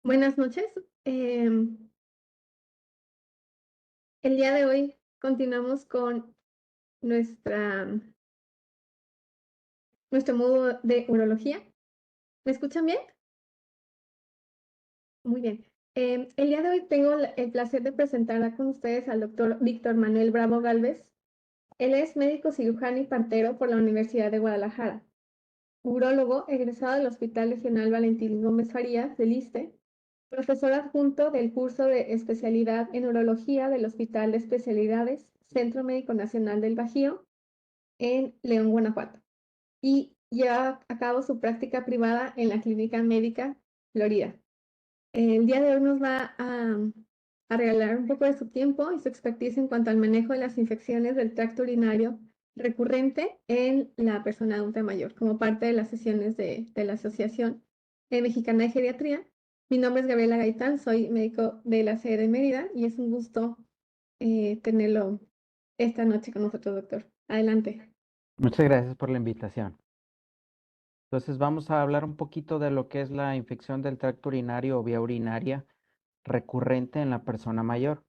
Buenas noches. El día de hoy continuamos con nuestra, nuestro modo de urología. ¿Me escuchan bien? Muy bien. El día de hoy tengo el placer de presentar con ustedes al doctor Víctor Manuel Bravo Galvez. Él es médico cirujano y partero por la Universidad de Guadalajara, urólogo egresado del Hospital Regional Valentín Gómez Farías del ISSSTE, profesor adjunto del curso de especialidad en urología del Hospital de Especialidades Centro Médico Nacional del Bajío en León, Guanajuato, y lleva a cabo su práctica privada en la Clínica Médica Florida. El día de hoy nos va a regalar un poco de su tiempo y su expertise en cuanto al manejo de las infecciones del tracto urinario recurrente en la persona adulta mayor, como parte de las sesiones de la Asociación Mexicana de Geriatría. Mi nombre es Gabriela Gaitán, soy médico de la sede de Mérida y es un gusto tenerlo esta noche con nosotros, doctor. Adelante. Muchas gracias por la invitación. Entonces vamos a hablar un poquito de lo que es la infección del tracto urinario o vía urinaria recurrente en la persona mayor.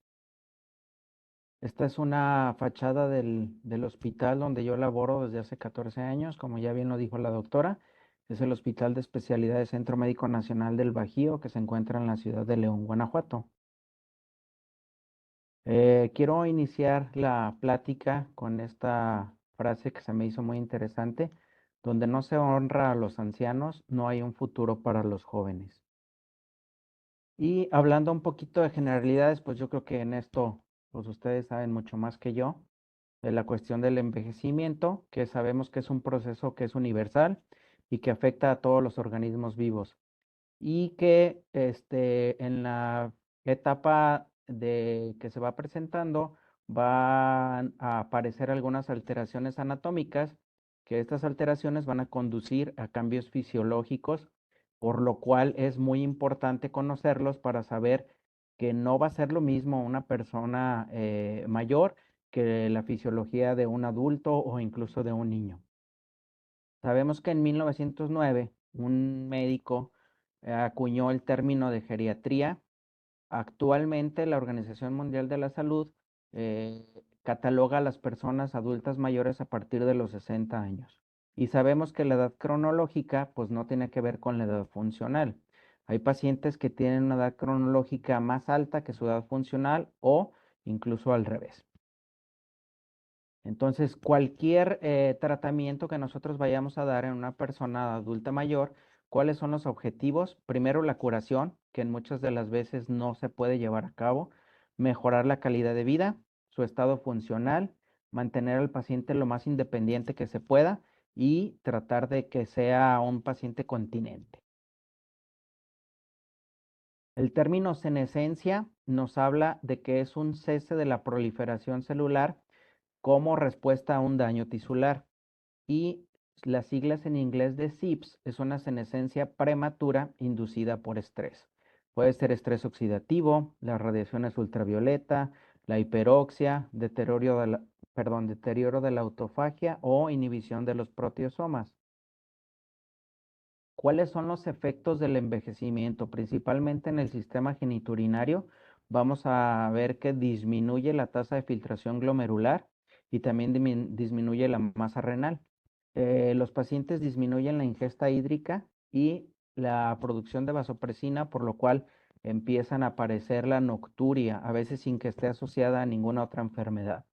Esta es una fachada del hospital donde yo laboro desde hace 14 años, como ya bien lo dijo la doctora. Es el Hospital de Especialidades Centro Médico Nacional del Bajío, que se encuentra en la ciudad de León, Guanajuato. Quiero iniciar la plática con esta frase que se me hizo muy interesante: donde no se honra a los ancianos, no hay un futuro para los jóvenes. Y hablando un poquito de generalidades, pues yo creo que en esto, pues ustedes saben mucho más que yo, de la cuestión del envejecimiento, que sabemos que es un proceso que es universal y que afecta a todos los organismos vivos. Y que en la etapa de que se va presentando van a aparecer algunas alteraciones anatómicas, que estas alteraciones van a conducir a cambios fisiológicos, por lo cual es muy importante conocerlos para saber que no va a ser lo mismo una persona mayor que la fisiología de un adulto o incluso de un niño. Sabemos que en 1909 un médico acuñó el término de geriatría. Actualmente la Organización Mundial de la Salud cataloga a las personas adultas mayores a partir de los 60 años. Y sabemos que la edad cronológica pues no tiene que ver con la edad funcional. Hay pacientes que tienen una edad cronológica más alta que su edad funcional o incluso al revés. Entonces, cualquier tratamiento que nosotros vayamos a dar en una persona adulta mayor, ¿cuáles son los objetivos? Primero, la curación, que en muchas de las veces no se puede llevar a cabo, mejorar la calidad de vida, su estado funcional, mantener al paciente lo más independiente que se pueda y tratar de que sea un paciente continente. El término senescencia nos habla de que es un cese de la proliferación celular como respuesta a un daño tisular. Y las siglas en inglés de SIPS es una senescencia prematura inducida por estrés. Puede ser estrés oxidativo, las radiaciones ultravioleta, la hiperoxia, deterioro de la autofagia o inhibición de los proteosomas. ¿Cuáles son los efectos del envejecimiento? Principalmente en el sistema genitourinario, vamos a ver que disminuye la tasa de filtración glomerular y también disminuye la masa renal. Los pacientes disminuyen la ingesta hídrica y la producción de vasopresina, por lo cual empiezan a aparecer la nocturia, a veces sin que esté asociada a ninguna otra enfermedad.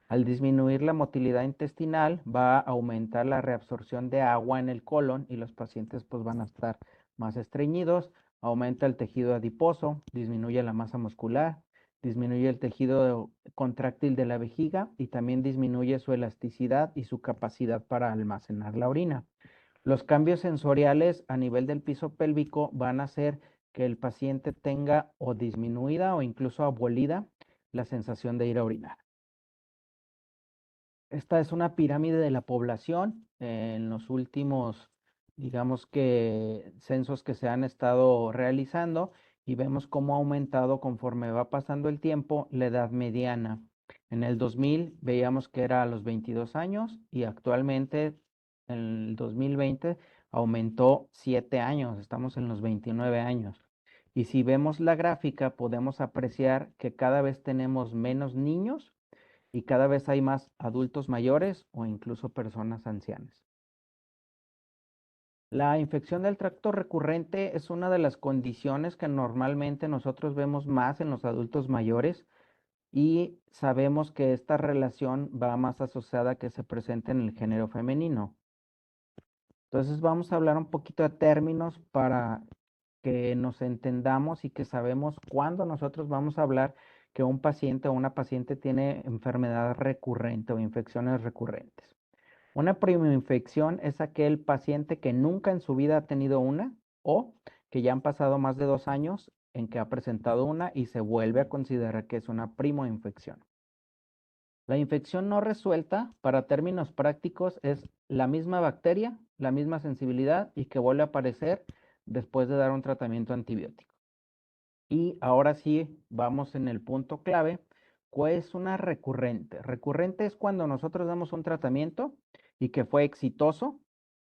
Al disminuir la motilidad intestinal, va a aumentar la reabsorción de agua en el colon y los pacientes pues van a estar más estreñidos. Aumenta el tejido adiposo, disminuye la masa muscular, disminuye el tejido contráctil de la vejiga y también disminuye su elasticidad y su capacidad para almacenar la orina. Los cambios sensoriales a nivel del piso pélvico van a hacer que el paciente tenga o disminuida o incluso abolida la sensación de ir a orinar. Esta es una pirámide de la población en los últimos, digamos que, censos que se han estado realizando, y vemos cómo ha aumentado conforme va pasando el tiempo la edad mediana. En el 2000 veíamos que era a los 22 años y actualmente en el 2020 aumentó 7 años, estamos en los 29 años. Y si vemos la gráfica, podemos apreciar que cada vez tenemos menos niños y cada vez hay más adultos mayores o incluso personas ancianas. La infección del tracto recurrente es una de las condiciones que normalmente nosotros vemos más en los adultos mayores y sabemos que esta relación va más asociada a que se presente en el género femenino. Entonces vamos a hablar un poquito de términos para que nos entendamos y que sabemos cuándo nosotros vamos a hablar que un paciente o una paciente tiene enfermedad recurrente o infecciones recurrentes. Una primoinfección es aquel paciente que nunca en su vida ha tenido una o que ya han pasado más de 2 años en que ha presentado una y se vuelve a considerar que es una primoinfección. La infección no resuelta, para términos prácticos, es la misma bacteria, la misma sensibilidad y que vuelve a aparecer después de dar un tratamiento antibiótico. Y ahora sí, vamos en el punto clave. ¿Cuál es una recurrente? Recurrente es cuando nosotros damos un tratamiento y que fue exitoso,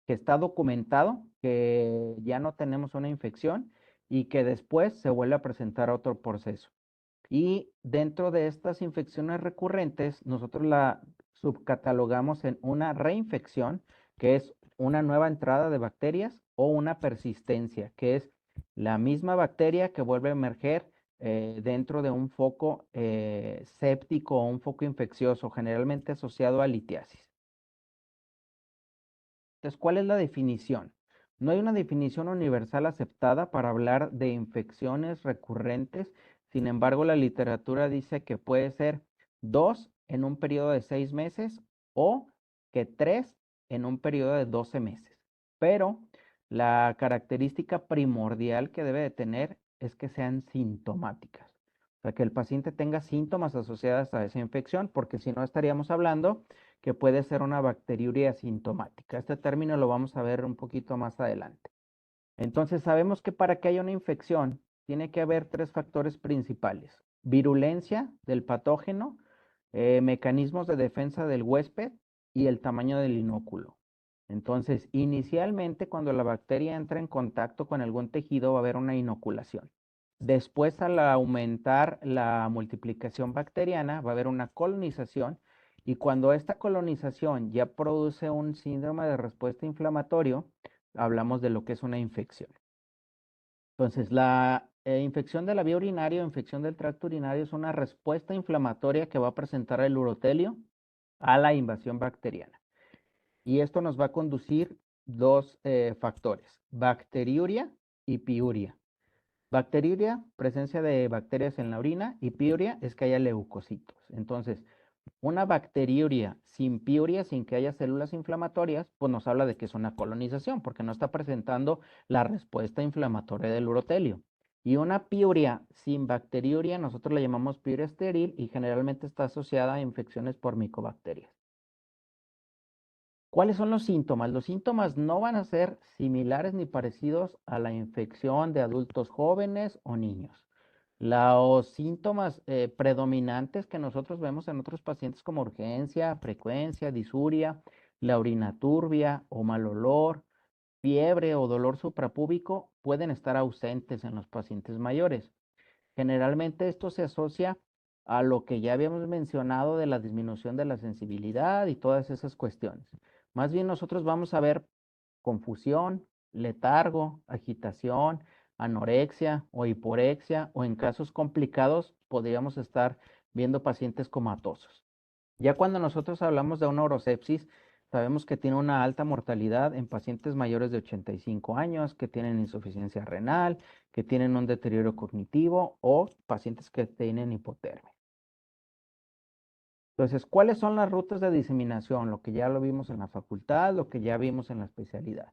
que está documentado, que ya no tenemos una infección y que después se vuelve a presentar otro proceso. Y dentro de estas infecciones recurrentes, nosotros la subcatalogamos en una reinfección, que es una nueva entrada de bacterias, o una persistencia, que es la misma bacteria que vuelve a emerger dentro de un foco séptico o un foco infeccioso, generalmente asociado a litiasis. Entonces, ¿cuál es la definición? No hay una definición universal aceptada para hablar de infecciones recurrentes. Sin embargo, la literatura dice que puede ser 2 en un periodo de 6 meses o que 3 en un periodo de 12 meses. Pero la característica primordial que debe de tener es que sean sintomáticas. O sea, que el paciente tenga síntomas asociados a esa infección, porque si no estaríamos hablando que puede ser una bacteriuria asintomática. Este término lo vamos a ver un poquito más adelante. Entonces, sabemos que para que haya una infección, tiene que haber 3 factores principales: virulencia del patógeno, mecanismos de defensa del huésped y el tamaño del inóculo. Entonces, inicialmente, cuando la bacteria entra en contacto con algún tejido, va a haber una inoculación. Después, al aumentar la multiplicación bacteriana, va a haber una colonización, y cuando esta colonización ya produce un síndrome de respuesta inflamatorio, hablamos de lo que es una infección. Entonces, la infección de la vía urinaria o infección del tracto urinario es una respuesta inflamatoria que va a presentar el urotelio a la invasión bacteriana. Y esto nos va a conducir 2 factores: bacteriuria y piuria. Bacteriuria, presencia de bacterias en la orina, y piuria es que haya leucocitos. Entonces, una bacteriuria sin piuria, sin que haya células inflamatorias, pues nos habla de que es una colonización, porque no está presentando la respuesta inflamatoria del urotelio. Y una piuria sin bacteriuria, nosotros la llamamos piuria estéril y generalmente está asociada a infecciones por micobacterias. ¿Cuáles son los síntomas? Los síntomas no van a ser similares ni parecidos a la infección de adultos jóvenes o niños. Los síntomas predominantes que nosotros vemos en otros pacientes como urgencia, frecuencia, disuria, la orina turbia o mal olor, fiebre o dolor suprapúbico pueden estar ausentes en los pacientes mayores. Generalmente esto se asocia a lo que ya habíamos mencionado de la disminución de la sensibilidad y todas esas cuestiones. Más bien nosotros vamos a ver confusión, letargo, agitación, anorexia o hiporexia, o en casos complicados podríamos estar viendo pacientes comatosos. Ya cuando nosotros hablamos de una urosepsis, sabemos que tiene una alta mortalidad en pacientes mayores de 85 años, que tienen insuficiencia renal, que tienen un deterioro cognitivo o pacientes que tienen hipotermia. Entonces, ¿cuáles son las rutas de diseminación? Lo que ya lo vimos en la facultad, lo que ya vimos en la especialidad.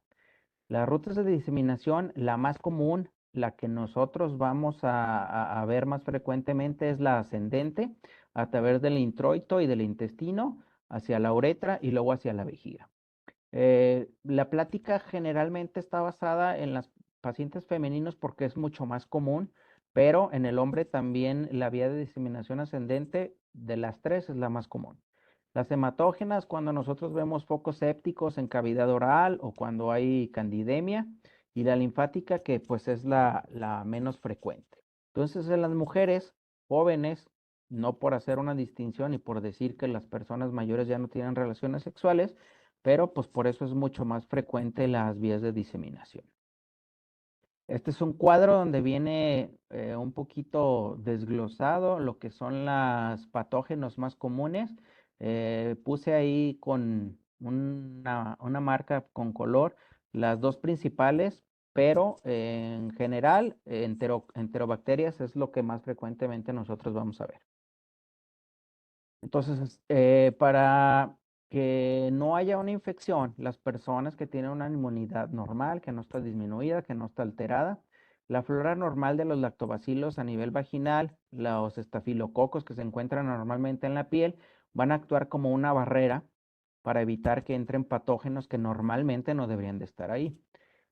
Las rutas de diseminación, la más común, la que nosotros vamos a ver más frecuentemente, es la ascendente, a través del introito y del intestino, hacia la uretra y luego hacia la vejiga. La plática generalmente está basada en las pacientes femeninos porque es mucho más común, pero en el hombre también la vía de diseminación ascendente de las 3 es la más común. Las hematógenas, cuando nosotros vemos focos sépticos en cavidad oral o cuando hay candidemia, y la linfática, que pues es la menos frecuente. Entonces, en las mujeres jóvenes, no por hacer una distinción y por decir que las personas mayores ya no tienen relaciones sexuales, pero pues por eso es mucho más frecuente las vías de diseminación. Este es un cuadro donde viene un poquito desglosado lo que son los patógenos más comunes. Puse ahí con una marca con color las dos principales, pero en general enterobacterias es lo que más frecuentemente nosotros vamos a ver. Entonces, para que no haya una infección, las personas que tienen una inmunidad normal, que no está disminuida, que no está alterada, la flora normal de los lactobacilos a nivel vaginal, los estafilococos que se encuentran normalmente en la piel, van a actuar como una barrera para evitar que entren patógenos que normalmente no deberían de estar ahí.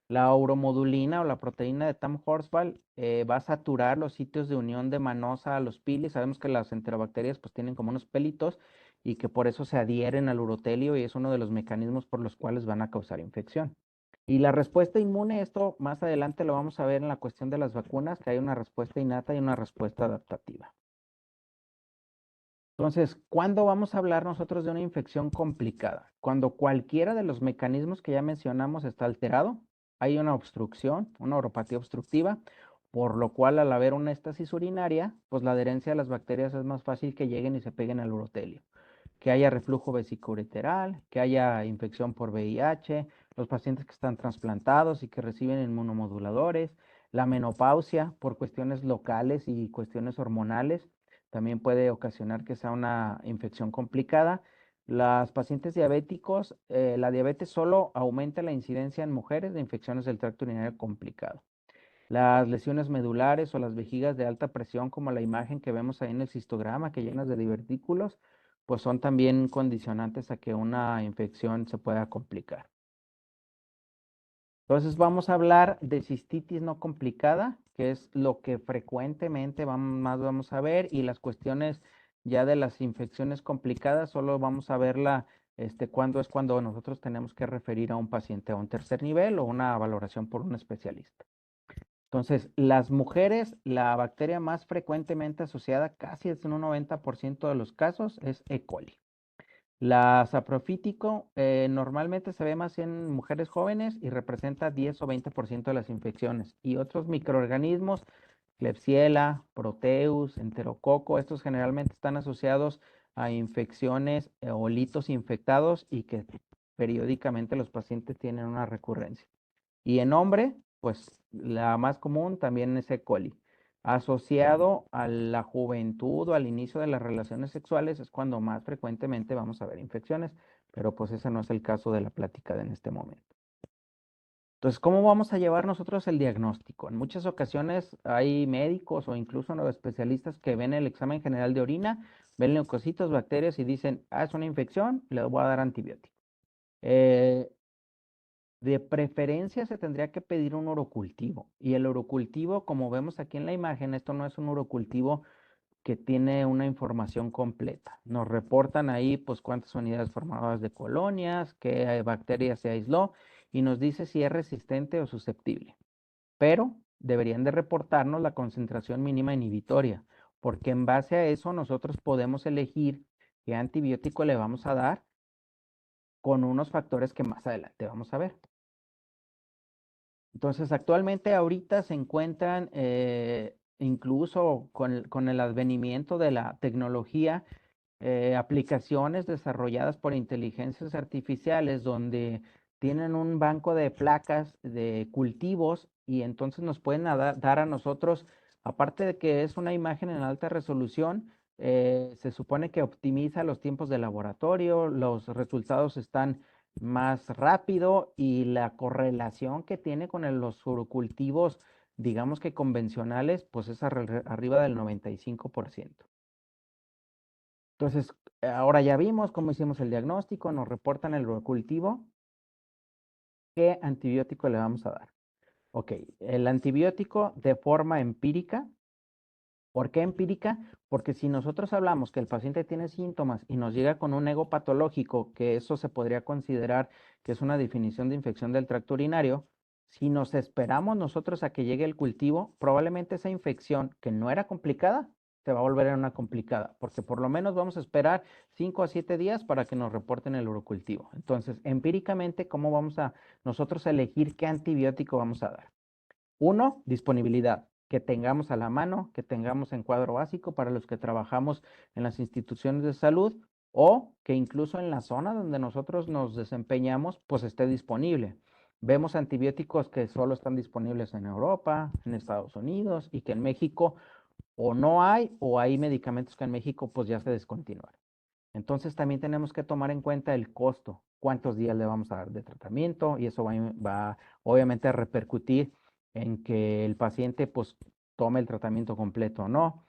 La uromodulina o la proteína de Tam Horsfall va a saturar los sitios de unión de manosa a los pilis. Sabemos que las enterobacterias pues tienen como unos pelitos y que por eso se adhieren al urotelio y es uno de los mecanismos por los cuales van a causar infección. Y la respuesta inmune, esto más adelante lo vamos a ver en la cuestión de las vacunas, que hay una respuesta innata y una respuesta adaptativa. Entonces, ¿cuándo vamos a hablar nosotros de una infección complicada? Cuando cualquiera de los mecanismos que ya mencionamos está alterado, hay una obstrucción, una uropatía obstructiva, por lo cual al haber una estasis urinaria, pues la adherencia de las bacterias es más fácil que lleguen y se peguen al urotelio. Que haya reflujo vesicoureteral, que haya infección por VIH, los pacientes que están trasplantados y que reciben inmunomoduladores, la menopausia por cuestiones locales y cuestiones hormonales, también puede ocasionar que sea una infección complicada. Las pacientes diabéticos, la diabetes solo aumenta la incidencia en mujeres de infecciones del tracto urinario complicado. Las lesiones medulares o las vejigas de alta presión, como la imagen que vemos ahí en el cistograma, que llenas de divertículos, pues son también condicionantes a que una infección se pueda complicar. Entonces vamos a hablar de cistitis no complicada, que es lo que frecuentemente más vamos a ver, y las cuestiones ya de las infecciones complicadas, solo vamos a verla cuando nosotros tenemos que referir a un paciente a un tercer nivel o una valoración por un especialista. Entonces, las mujeres, la bacteria más frecuentemente asociada, casi es en un 90% de los casos, es E. coli. La saprofítico normalmente se ve más en mujeres jóvenes y representa 10 o 20% de las infecciones. Y otros microorganismos, Klebsiella, Proteus, Enterococo, estos generalmente están asociados a infecciones o litos infectados y que periódicamente los pacientes tienen una recurrencia. Y en hombre, pues la más común también es E. coli. Asociado a la juventud o al inicio de las relaciones sexuales es cuando más frecuentemente vamos a ver infecciones, pero pues ese no es el caso de la plática de en este momento. Entonces, ¿cómo vamos a llevar nosotros el diagnóstico? En muchas ocasiones hay médicos o incluso no especialistas que ven el examen general de orina, ven leucocitos, bacterias y dicen, es una infección, le voy a dar antibiótico. De preferencia se tendría que pedir un urocultivo. Y el urocultivo, como vemos aquí en la imagen, esto no es un urocultivo que tiene una información completa. Nos reportan ahí pues cuántas unidades formadoras de colonias, qué bacteria se aisló y nos dice si es resistente o susceptible. Pero deberían de reportarnos la concentración mínima inhibitoria, porque en base a eso nosotros podemos elegir qué antibiótico le vamos a dar con unos factores que más adelante vamos a ver. Entonces, actualmente ahorita se encuentran, incluso con el advenimiento de la tecnología, aplicaciones desarrolladas por inteligencias artificiales donde tienen un banco de placas de cultivos y entonces nos pueden dar a nosotros, aparte de que es una imagen en alta resolución, se supone que optimiza los tiempos de laboratorio, los resultados están más rápido y la correlación que tiene con los urocultivos, digamos que convencionales, pues es arriba del 95%. Entonces, ahora ya vimos cómo hicimos el diagnóstico, nos reportan el urocultivo, ¿qué antibiótico le vamos a dar? Ok, el antibiótico de forma empírica. ¿Por qué empírica? Porque si nosotros hablamos que el paciente tiene síntomas y nos llega con un ego patológico, que eso se podría considerar que es una definición de infección del tracto urinario, Si nos esperamos nosotros a que llegue el cultivo, probablemente esa infección que no era complicada se va a volver en una complicada, porque por lo menos vamos a esperar 5 a 7 días para que nos reporten el urocultivo. Entonces, empíricamente, ¿cómo vamos a nosotros elegir qué antibiótico vamos a dar? Uno, disponibilidad, que tengamos a la mano, que tengamos en cuadro básico para los que trabajamos en las instituciones de salud o que incluso en la zona donde nosotros nos desempeñamos, pues esté disponible. Vemos antibióticos que solo están disponibles en Europa, en Estados Unidos y que en México o no hay o hay medicamentos que en México pues ya se descontinuaron. Entonces también tenemos que tomar en cuenta el costo, cuántos días le vamos a dar de tratamiento y eso va obviamente a repercutir en que el paciente pues tome el tratamiento completo o no.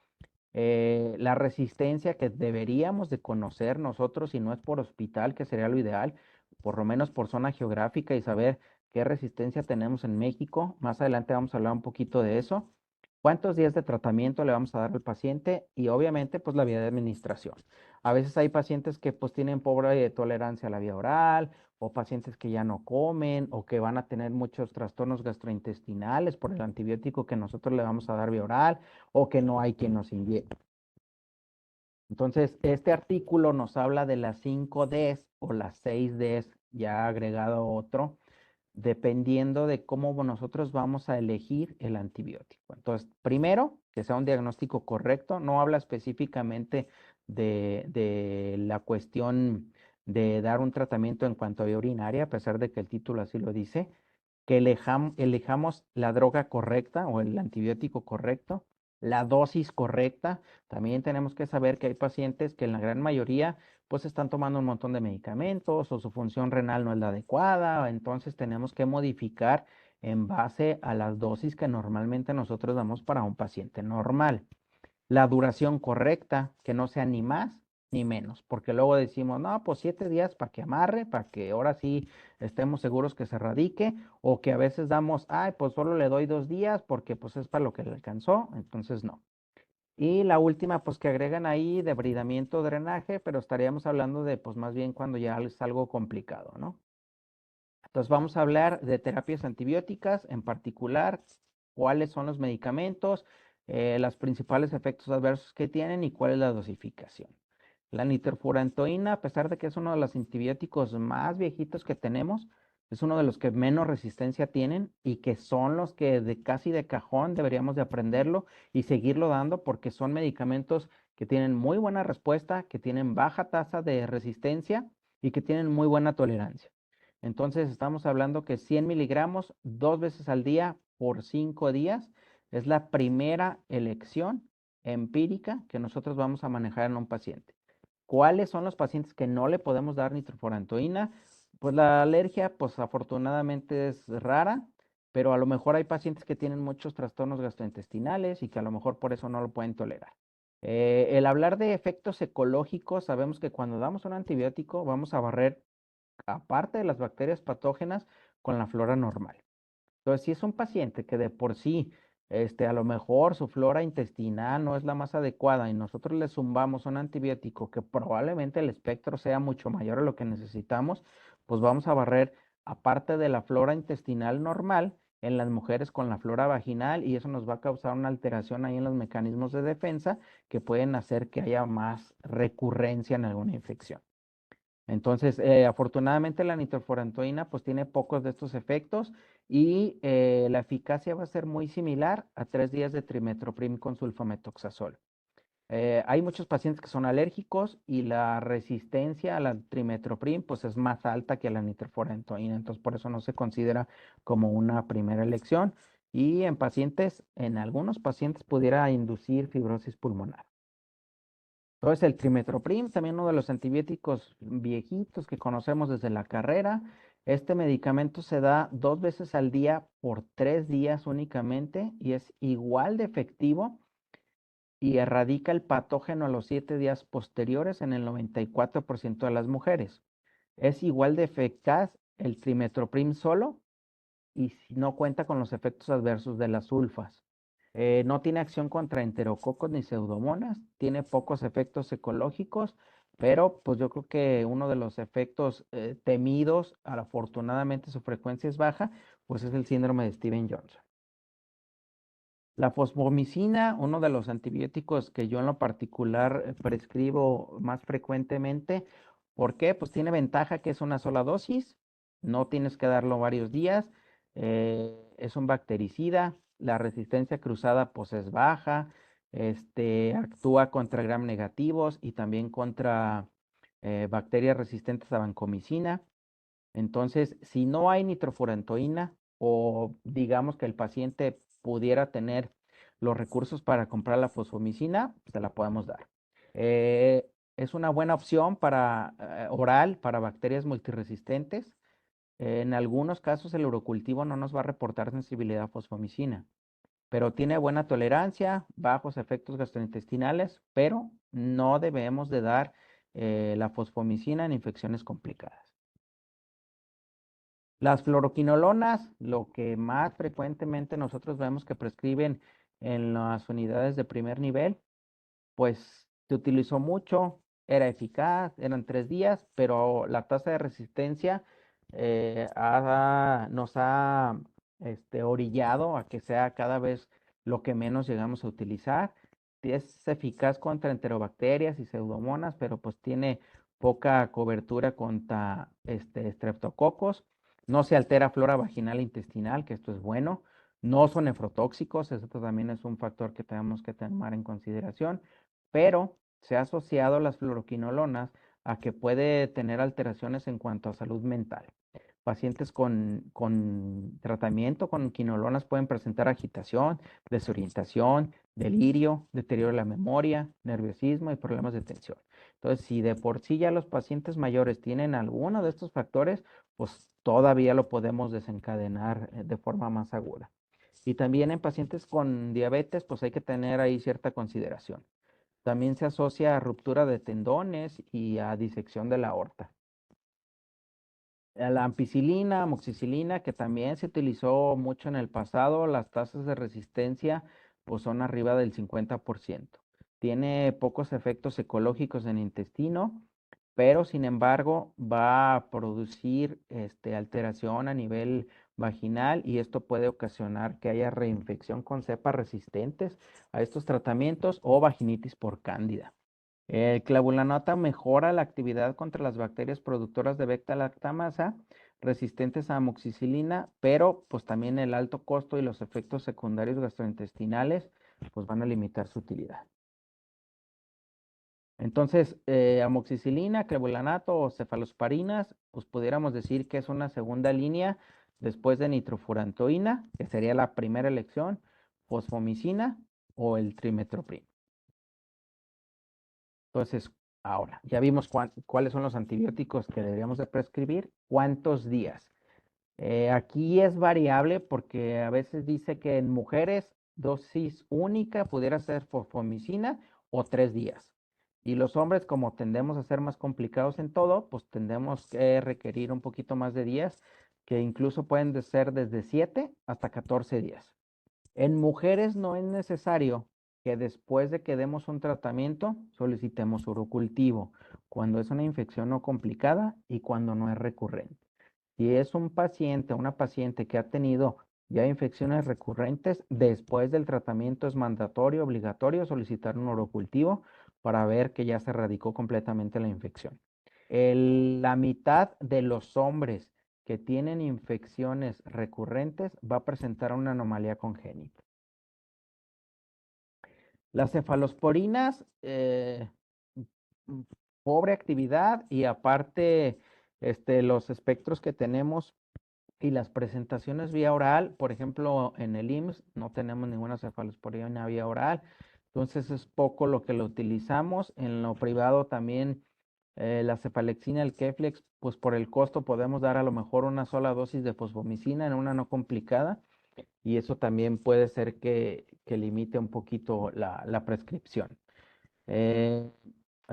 La resistencia que deberíamos de conocer nosotros, si no es por hospital, que sería lo ideal, por lo menos por zona geográfica y saber qué resistencia tenemos en México. Más adelante vamos a hablar un poquito de eso. ¿Cuántos días de tratamiento le vamos a dar al paciente? Y obviamente, pues la vía de administración. A veces hay pacientes que pues tienen pobre tolerancia a la vía oral o pacientes que ya no comen o que van a tener muchos trastornos gastrointestinales por el antibiótico que nosotros le vamos a dar vía oral o que no hay quien nos inyecte. Entonces, este artículo nos habla de las 5 Ds o las 6 Ds, ya agregado otro, dependiendo de cómo nosotros vamos a elegir el antibiótico. Entonces, primero, que sea un diagnóstico correcto, no habla específicamente de la cuestión de dar un tratamiento en cuanto a vía urinaria, a pesar de que el título así lo dice, que elijamos la droga correcta o el antibiótico correcto, la dosis correcta. También tenemos que saber que hay pacientes que en la gran mayoría pues están tomando un montón de medicamentos o su función renal no es la adecuada, entonces tenemos que modificar en base a las dosis que normalmente nosotros damos para un paciente normal. La duración correcta, que no sea ni más ni menos, porque luego decimos, no, pues 7 días para que amarre, para que ahora sí estemos seguros que se radique, o que a veces damos, ay, pues solo le doy 2 días porque pues es para lo que le alcanzó, entonces no. Y la última, pues que agregan ahí debridamiento, drenaje, pero estaríamos hablando de, pues más bien cuando ya es algo complicado, ¿no? Entonces vamos a hablar de terapias antibióticas, en particular, cuáles son los medicamentos, los principales efectos adversos que tienen y cuál es la dosificación. La nitrofurantoína, a pesar de que es uno de los antibióticos más viejitos que tenemos, es uno de los que menos resistencia tienen y que son los que de casi de cajón deberíamos de aprenderlo y seguirlo dando porque son medicamentos que tienen muy buena respuesta, que tienen baja tasa de resistencia y que tienen muy buena tolerancia. Entonces estamos hablando que 100 miligramos 2 veces al día por 5 días es la primera elección empírica que nosotros vamos a manejar en un paciente. ¿Cuáles son los pacientes que no le podemos dar nitrofurantoína? Pues la alergia, pues afortunadamente es rara, pero a lo mejor hay pacientes que tienen muchos trastornos gastrointestinales y que a lo mejor por eso no lo pueden tolerar. El hablar de efectos ecológicos, sabemos que cuando damos un antibiótico vamos a barrer aparte de las bacterias patógenas, con la flora normal. Entonces, si es un paciente que de por sí, a lo mejor su flora intestinal no es la más adecuada y nosotros le zumbamos un antibiótico que probablemente el espectro sea mucho mayor a lo que necesitamos, pues vamos a barrer aparte de la flora intestinal normal en las mujeres con la flora vaginal y eso nos va a causar una alteración ahí en los mecanismos de defensa que pueden hacer que haya más recurrencia en alguna infección. Entonces, afortunadamente la nitrofurantoína pues tiene pocos de estos efectos y la eficacia va a ser muy similar a 3 días de trimethoprim con sulfametoxazol. Hay muchos pacientes que son alérgicos y la resistencia a la trimethoprim pues es más alta que a la nitrofurantoína, entonces por eso no se considera como una primera elección y en algunos pacientes pudiera inducir fibrosis pulmonar. Entonces, el trimethoprim, también uno de los antibióticos viejitos que conocemos desde la carrera. Este medicamento se da 2 veces al día por 3 días únicamente y es igual de efectivo y erradica el patógeno a los 7 días posteriores en el 94% de las mujeres. Es igual de eficaz el trimethoprim solo y si no cuenta con los efectos adversos de las sulfas. No tiene acción contra enterococos ni pseudomonas, tiene pocos efectos ecológicos, pero pues yo creo que uno de los efectos temidos, afortunadamente su frecuencia es baja, pues es el síndrome de Steven-Johnson. La fosfomicina, uno de los antibióticos que yo en lo particular prescribo más frecuentemente. ¿Por qué? Pues tiene ventaja que es una sola dosis, no tienes que darlo varios días, es un bactericida, la resistencia cruzada pues es baja, actúa contra gram negativos y también contra bacterias resistentes a vancomicina. Entonces, si no hay nitrofurantoína o digamos que el paciente pudiera tener los recursos para comprar la fosfomicina, se la podemos dar. Es una buena opción para oral para bacterias multiresistentes. En algunos casos el urocultivo no nos va a reportar sensibilidad a fosfomicina, pero tiene buena tolerancia, bajos efectos gastrointestinales, pero no debemos de dar la fosfomicina en infecciones complicadas. Las fluoroquinolonas, lo que más frecuentemente nosotros vemos que prescriben en las unidades de primer nivel, pues se utilizó mucho, era eficaz, eran 3 días, pero la tasa de resistencia nos ha orillado a que sea cada vez lo que menos llegamos a utilizar. Es eficaz contra enterobacterias y pseudomonas, pero pues tiene poca cobertura contra estreptococos. No se altera flora vaginal e intestinal, que esto es bueno. No son nefrotóxicos, eso también es un factor que tenemos que tomar en consideración, pero se ha asociado las fluoroquinolonas a que puede tener alteraciones en cuanto a salud mental. Pacientes con tratamiento con quinolonas pueden presentar agitación, desorientación, delirio, deterioro de la memoria, nerviosismo y problemas de tensión. Entonces, si de por sí ya los pacientes mayores tienen alguno de estos factores, pues todavía lo podemos desencadenar de forma más aguda. Y también en pacientes con diabetes, pues hay que tener ahí cierta consideración. También se asocia a ruptura de tendones y a disección de la aorta. La ampicilina, amoxicilina, que también se utilizó mucho en el pasado, las tasas de resistencia pues son arriba del 50%. Tiene pocos efectos ecológicos en el intestino, pero sin embargo va a producir alteración a nivel vaginal y esto puede ocasionar que haya reinfección con cepas resistentes a estos tratamientos o vaginitis por cándida. El clavulanata mejora la actividad contra las bacterias productoras de beta-lactamasa resistentes a amoxicilina, pero pues también el alto costo y los efectos secundarios gastrointestinales pues van a limitar su utilidad. Entonces, amoxicilina, clavulanato o cefalosparinas, pues pudiéramos decir que es una segunda línea después de nitrofurantoína, que sería la primera elección, fosfomicina o el trimethoprim. Entonces, ahora, ya vimos cuáles son los antibióticos que deberíamos de prescribir, cuántos días. Aquí es variable porque a veces dice que en mujeres dosis única pudiera ser fosfomicina o 3 días. Y los hombres, como tendemos a ser más complicados en todo, pues tendemos que requerir un poquito más de días, que incluso pueden ser desde 7 hasta 14 días. En mujeres no es necesario que después de que demos un tratamiento solicitemos urocultivo, cuando es una infección no complicada y cuando no es recurrente. Si es un paciente, una paciente que ha tenido ya infecciones recurrentes, después del tratamiento es mandatorio, obligatorio solicitar un urocultivo para ver que ya se erradicó completamente la infección. La mitad de los hombres que tienen infecciones recurrentes va a presentar una anomalía congénita. Las cefalosporinas, pobre actividad y aparte los espectros que tenemos y las presentaciones vía oral, por ejemplo, en el IMSS no tenemos ninguna cefalosporina vía oral, entonces es poco lo que lo utilizamos. En lo privado también la cefalexina, el Keflex, pues por el costo podemos dar a lo mejor una sola dosis de fosfomicina en una no complicada y eso también puede ser que limite un poquito la prescripción. Eh,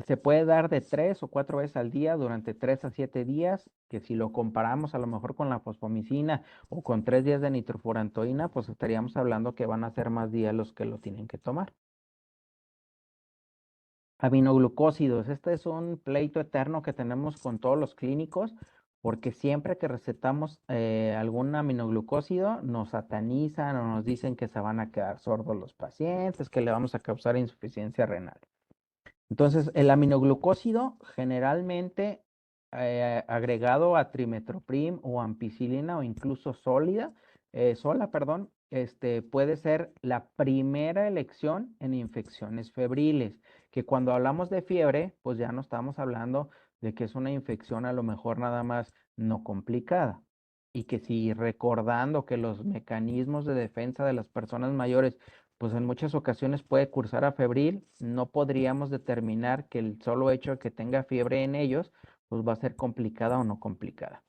Se puede dar de 3 o 4 veces al día durante 3 a 7 días, que si lo comparamos a lo mejor con la fosfomicina o con 3 días de nitrofurantoína, pues estaríamos hablando que van a ser más días los que lo tienen que tomar. Aminoglucósidos, este es un pleito eterno que tenemos con todos los clínicos porque siempre que recetamos algún aminoglucósido nos satanizan o nos dicen que se van a quedar sordos los pacientes, que le vamos a causar insuficiencia renal. Entonces, el aminoglucósido generalmente agregado a trimetoprim o ampicilina o incluso sola, perdón, puede ser la primera elección en infecciones febriles, que cuando hablamos de fiebre, pues ya no estamos hablando de que es una infección a lo mejor nada más no complicada. Y que si recordando que los mecanismos de defensa de las personas mayores pues en muchas ocasiones puede cursar a febril, no podríamos determinar que el solo hecho de que tenga fiebre en ellos, pues va a ser complicada o no complicada.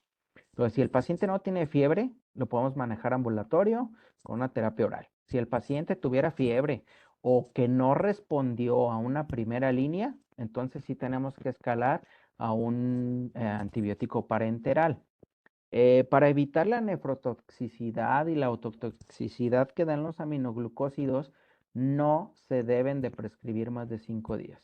Entonces, si el paciente no tiene fiebre, lo podemos manejar ambulatorio con una terapia oral. Si el paciente tuviera fiebre o que no respondió a una primera línea, entonces sí tenemos que escalar a un antibiótico parenteral. Para evitar la nefrotoxicidad y la autotoxicidad que dan los aminoglucósidos, no se deben de prescribir más de 5 días.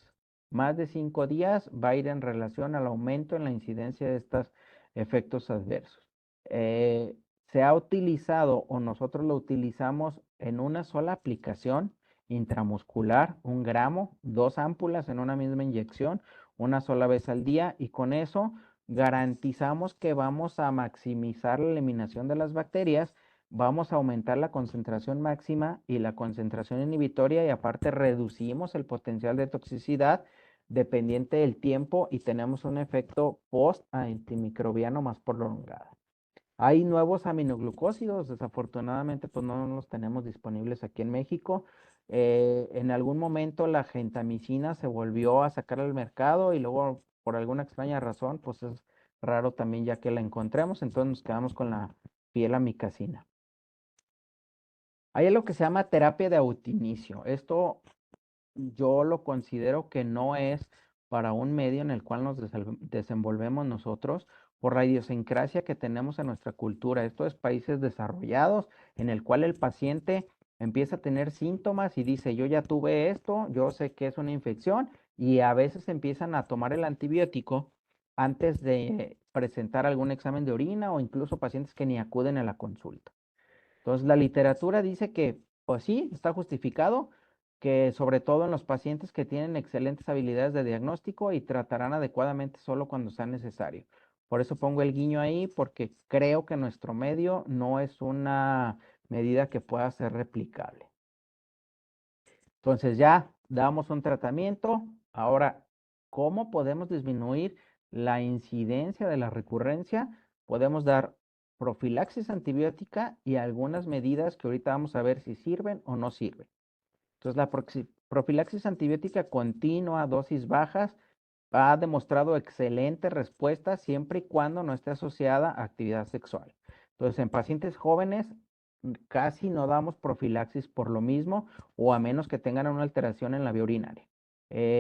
Más de 5 días va a ir en relación al aumento en la incidencia de estos efectos adversos. Eh, Se ha utilizado o nosotros lo utilizamos en una sola aplicación intramuscular, 1 gramo, 2 ámpulas en una misma inyección, una sola vez al día y con eso garantizamos que vamos a maximizar la eliminación de las bacterias, vamos a aumentar la concentración máxima y la concentración inhibitoria y aparte reducimos el potencial de toxicidad dependiente del tiempo y tenemos un efecto post-antimicrobiano más prolongado. Hay nuevos aminoglucósidos, desafortunadamente pues no los tenemos disponibles aquí en México. En algún momento la gentamicina se volvió a sacar al mercado y luego por alguna extraña razón pues es raro también ya que la encontremos, entonces nos quedamos con la amicacina. Hay algo que se llama terapia de autoinicio. Esto yo lo considero que no es para un medio en el cual nos desenvolvemos nosotros por la idiosincrasia que tenemos en nuestra cultura. Esto es países desarrollados en el cual el paciente empieza a tener síntomas y dice, yo ya tuve esto, yo sé que es una infección y a veces empiezan a tomar el antibiótico antes de presentar algún examen de orina o incluso pacientes que ni acuden a la consulta. Entonces, la literatura dice que, pues sí, está justificado, que sobre todo en los pacientes que tienen excelentes habilidades de diagnóstico y tratarán adecuadamente solo cuando sea necesario. Por eso pongo el guiño ahí, porque creo que nuestro medio no es una medida que pueda ser replicable. Entonces ya damos un tratamiento. Ahora, ¿cómo podemos disminuir la incidencia de la recurrencia? Podemos dar profilaxis antibiótica y algunas medidas que ahorita vamos a ver si sirven o no sirven. Entonces, la profilaxis antibiótica continua, dosis bajas, ha demostrado excelente respuesta siempre y cuando no esté asociada a actividad sexual. Entonces, en pacientes jóvenes casi no damos profilaxis por lo mismo o a menos que tengan una alteración en la vía urinaria.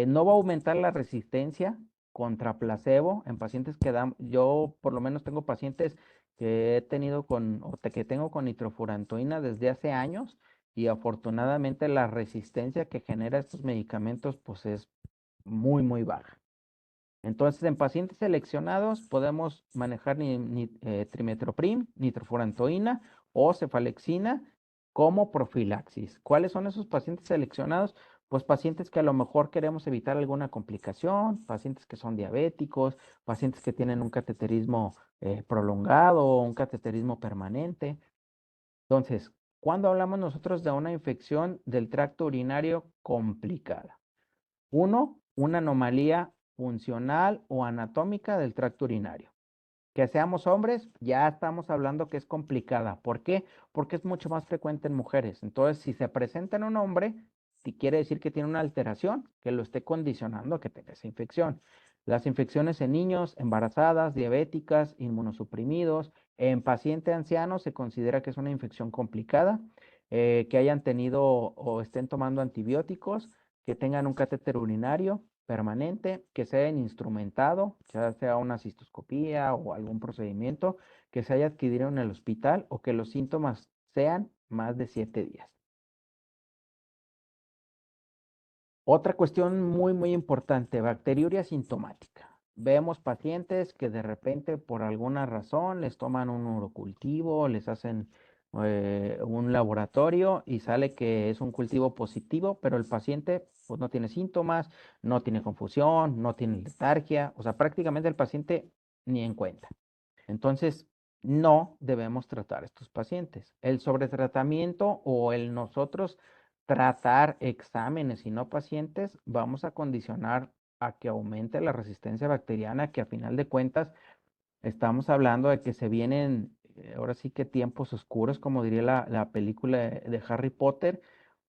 No va a aumentar la resistencia contra placebo en pacientes que dan, yo por lo menos tengo pacientes que he tenido que tengo con nitrofurantoína desde hace años y afortunadamente la resistencia que genera estos medicamentos pues es muy, muy baja. Entonces, en pacientes seleccionados podemos manejar trimetoprim, nitrofurantoína o cefalexina como profilaxis. ¿Cuáles son esos pacientes seleccionados? Pues pacientes que a lo mejor queremos evitar alguna complicación, pacientes que son diabéticos, pacientes que tienen un cateterismo prolongado o un cateterismo permanente. Entonces, ¿cuándo hablamos nosotros de una infección del tracto urinario complicada? Uno, una anomalía funcional o anatómica del tracto urinario. Que seamos hombres, ya estamos hablando que es complicada. ¿Por qué? Porque es mucho más frecuente en mujeres. Entonces, si se presenta en un hombre, si quiere decir que tiene una alteración que lo esté condicionando a que tenga esa infección. Las infecciones en niños, embarazadas, diabéticas, inmunosuprimidos, en pacientes ancianos se considera que es una infección complicada, que hayan tenido o estén tomando antibióticos, que tengan un catéter urinario permanente, que se hayan instrumentado, ya sea una cistoscopía o algún procedimiento que se haya adquirido en el hospital o que los síntomas sean más de 7 días. Otra cuestión muy, muy importante, bacteriuria sintomática. vemos pacientes que de repente por alguna razón les toman un urocultivo, les hacen un laboratorio y sale que es un cultivo positivo, pero el paciente pues no tiene síntomas, no tiene confusión, no tiene letargia, o sea, prácticamente el paciente ni en cuenta. Entonces, no debemos tratar a estos pacientes. El sobretratamiento o el nosotros tratar exámenes y no pacientes, vamos a condicionar a que aumente la resistencia bacteriana, que a final de cuentas estamos hablando de que se vienen, ahora sí que tiempos oscuros, como diría la película de Harry Potter,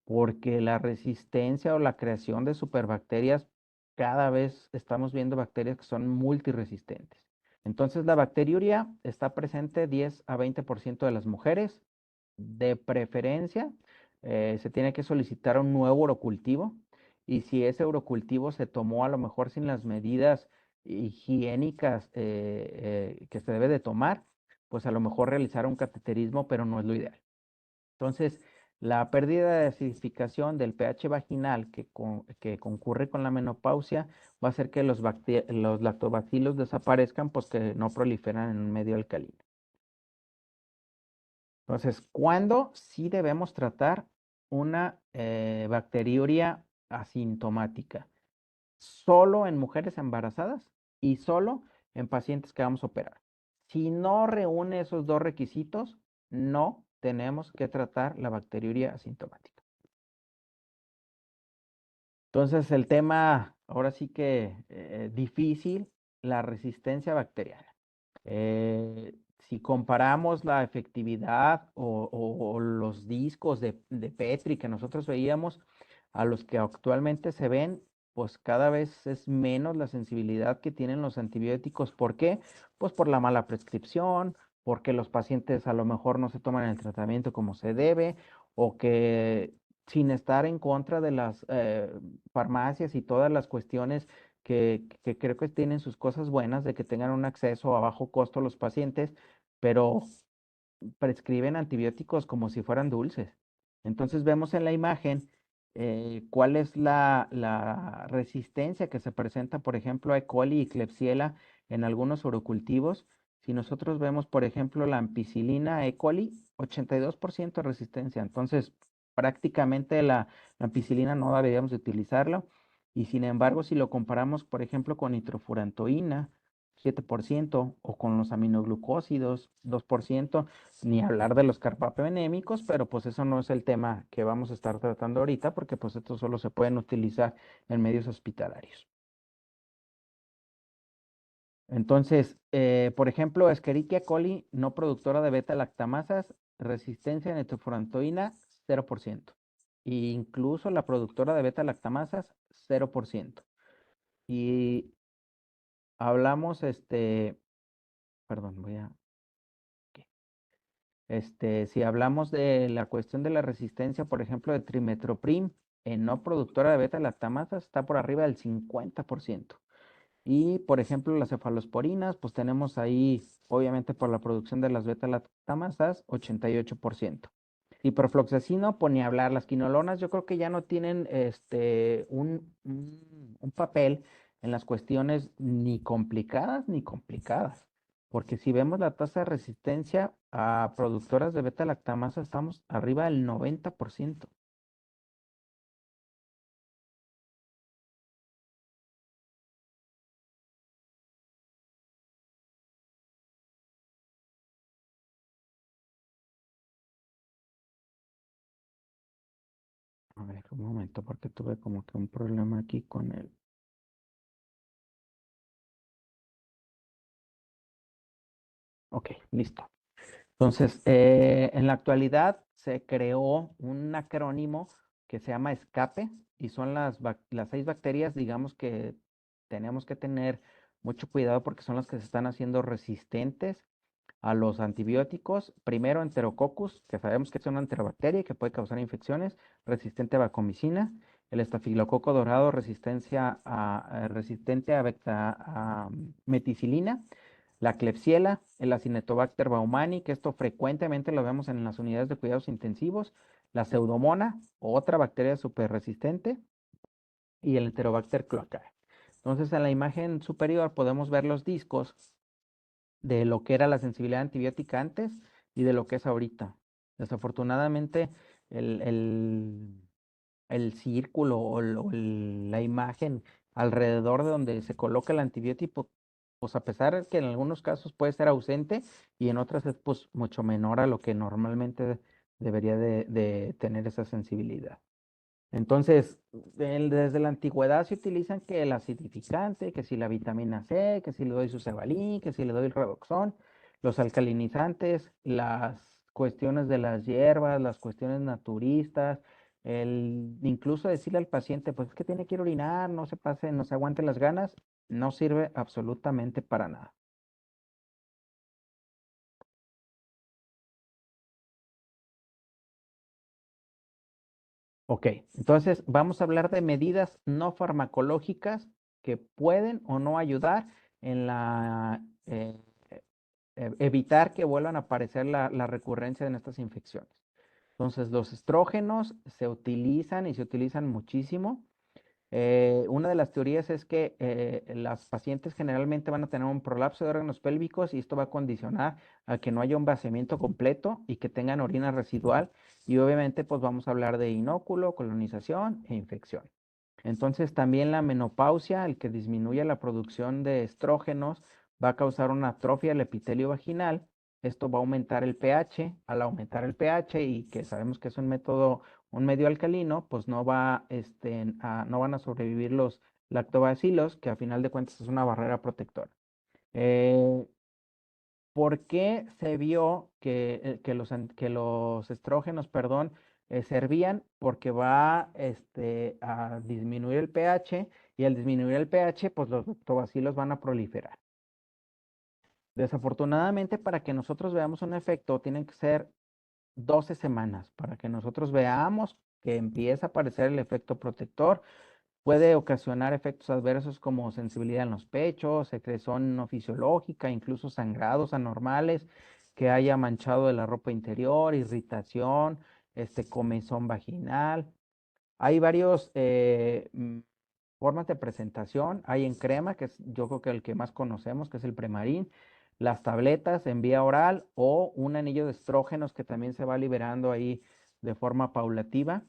porque la resistencia o la creación de superbacterias, cada vez estamos viendo bacterias que son multiresistentes. Entonces, la bacteriuria está presente 10 a 20% de las mujeres. De preferencia, se tiene que solicitar un nuevo urocultivo y si ese urocultivo se tomó a lo mejor sin las medidas higiénicas que se debe de tomar, pues a lo mejor realizar un cateterismo, pero no es lo ideal. Entonces, la pérdida de acidificación del pH vaginal que concurre con la menopausia va a hacer que los lactobacilos desaparezcan, pues que no proliferan en un medio alcalino. Entonces, ¿cuándo sí debemos tratar una bacteriuria asintomática? Solo en mujeres embarazadas y solo en pacientes que vamos a operar. Si no reúne esos dos requisitos, no tenemos que tratar la bacteriuria asintomática. Entonces, el tema, ahora sí que difícil, la resistencia bacteriana. Si comparamos la efectividad o los discos de Petri que nosotros veíamos a los que actualmente se ven, pues cada vez es menos la sensibilidad que tienen los antibióticos. ¿Por qué? Pues por la mala prescripción, porque los pacientes a lo mejor no se toman el tratamiento como se debe, o que sin estar en contra de las farmacias y todas las cuestiones que creo que tienen sus cosas buenas de que tengan un acceso a bajo costo a los pacientes, pero prescriben antibióticos como si fueran dulces. Entonces vemos en la imagen cuál es la resistencia que se presenta, por ejemplo, a E. coli y Klebsiella en algunos urocultivos. Si nosotros vemos, por ejemplo, la ampicilina E. coli, 82% de resistencia. Entonces, prácticamente la ampicilina no deberíamos de utilizarla. Y sin embargo, si lo comparamos, por ejemplo, con nitrofurantoína, 7%, o con los aminoglucósidos, 2%, ni hablar de los carbapenémicos, pero pues eso no es el tema que vamos a estar tratando ahorita, porque pues estos solo se pueden utilizar en medios hospitalarios. Entonces, por ejemplo, Escherichia coli, no productora de beta-lactamasas, resistencia a nitrofurantoína, 0%. E incluso la productora de beta-lactamasas, 0%. Y hablamos, perdón, si hablamos de la cuestión de la resistencia, por ejemplo, de trimetoprim en no productora de beta-lactamasas, está por arriba del 50%. Y, por ejemplo, las cefalosporinas, pues tenemos ahí, obviamente por la producción de las beta-lactamasas, 88%. Y profloxacino, pues ni hablar, las quinolonas yo creo que ya no tienen un papel en las cuestiones ni complicadas ni complicadas. Porque si vemos la tasa de resistencia a productoras de beta-lactamasa, estamos arriba del 90%. A ver, un momento, porque tuve como que un problema aquí con el... Ok, listo. Entonces, en la actualidad se creó un acrónimo que se llama ESCAPE y son las 6 bacterias, digamos, que tenemos que tener mucho cuidado porque son las que se están haciendo resistentes a los antibióticos. Primero, Enterococcus, que sabemos que es una enterobacteria y que puede causar infecciones, resistente a vancomicina. El estafilococo dorado, resistente a meticilina. La Klebsiella, el Acinetobacter baumani, que esto frecuentemente lo vemos en las unidades de cuidados intensivos. La Pseudomonas, otra bacteria súper resistente. Y el Enterobacter cloacae. Entonces, en la imagen superior podemos ver los discos de lo que era la sensibilidad antibiótica antes y de lo que es ahorita. Desafortunadamente, el, el- el círculo la imagen alrededor de donde se coloca el antibiótico, pues a pesar de que en algunos casos puede ser ausente y en otras es pues mucho menor a lo que normalmente debería de tener esa sensibilidad. Entonces, desde la antigüedad se utilizan que el acidificante, que si la vitamina C, que si le doy su cebalín, que si le doy el redoxón, los alcalinizantes, las cuestiones de las hierbas, las cuestiones naturistas, incluso decirle al paciente, pues es que tiene que ir a orinar, no se pase, no se aguante las ganas, no sirve absolutamente para nada. Ok, entonces vamos a hablar de medidas no farmacológicas que pueden o no ayudar en evitar que vuelvan a aparecer la recurrencia de estas infecciones. Entonces, los estrógenos se utilizan y se utilizan muchísimo. Una de las teorías es que las pacientes generalmente van a tener un prolapso de órganos pélvicos y esto va a condicionar a que no haya un vaciamiento completo y que tengan orina residual. Y obviamente, pues vamos a hablar de inóculo, colonización e infección. Entonces, también la menopausia, el que disminuye la producción de estrógenos, va a causar una atrofia del epitelio vaginal. Esto va a aumentar el pH. Al aumentar el pH y que sabemos que es un medio alcalino, pues no van a sobrevivir los lactobacilos, que a final de cuentas es una barrera protectora. Eh, ¿Por qué se vio que los estrógenos, perdón, servían? Porque va a disminuir el pH y al disminuir el pH, pues los lactobacilos van a proliferar. Desafortunadamente, para que nosotros veamos un efecto, tienen que ser 12 semanas para que nosotros veamos que empieza a aparecer el efecto protector. Puede ocasionar efectos adversos como sensibilidad en los pechos, secreción no fisiológica, incluso sangrados anormales, que haya manchado de la ropa interior, irritación, comezón vaginal. Hay varios formas de presentación. Hay en crema, que es yo creo que el que más conocemos, que es el Premarin, las tabletas en vía oral o un anillo de estrógenos que también se va liberando ahí de forma paulativa.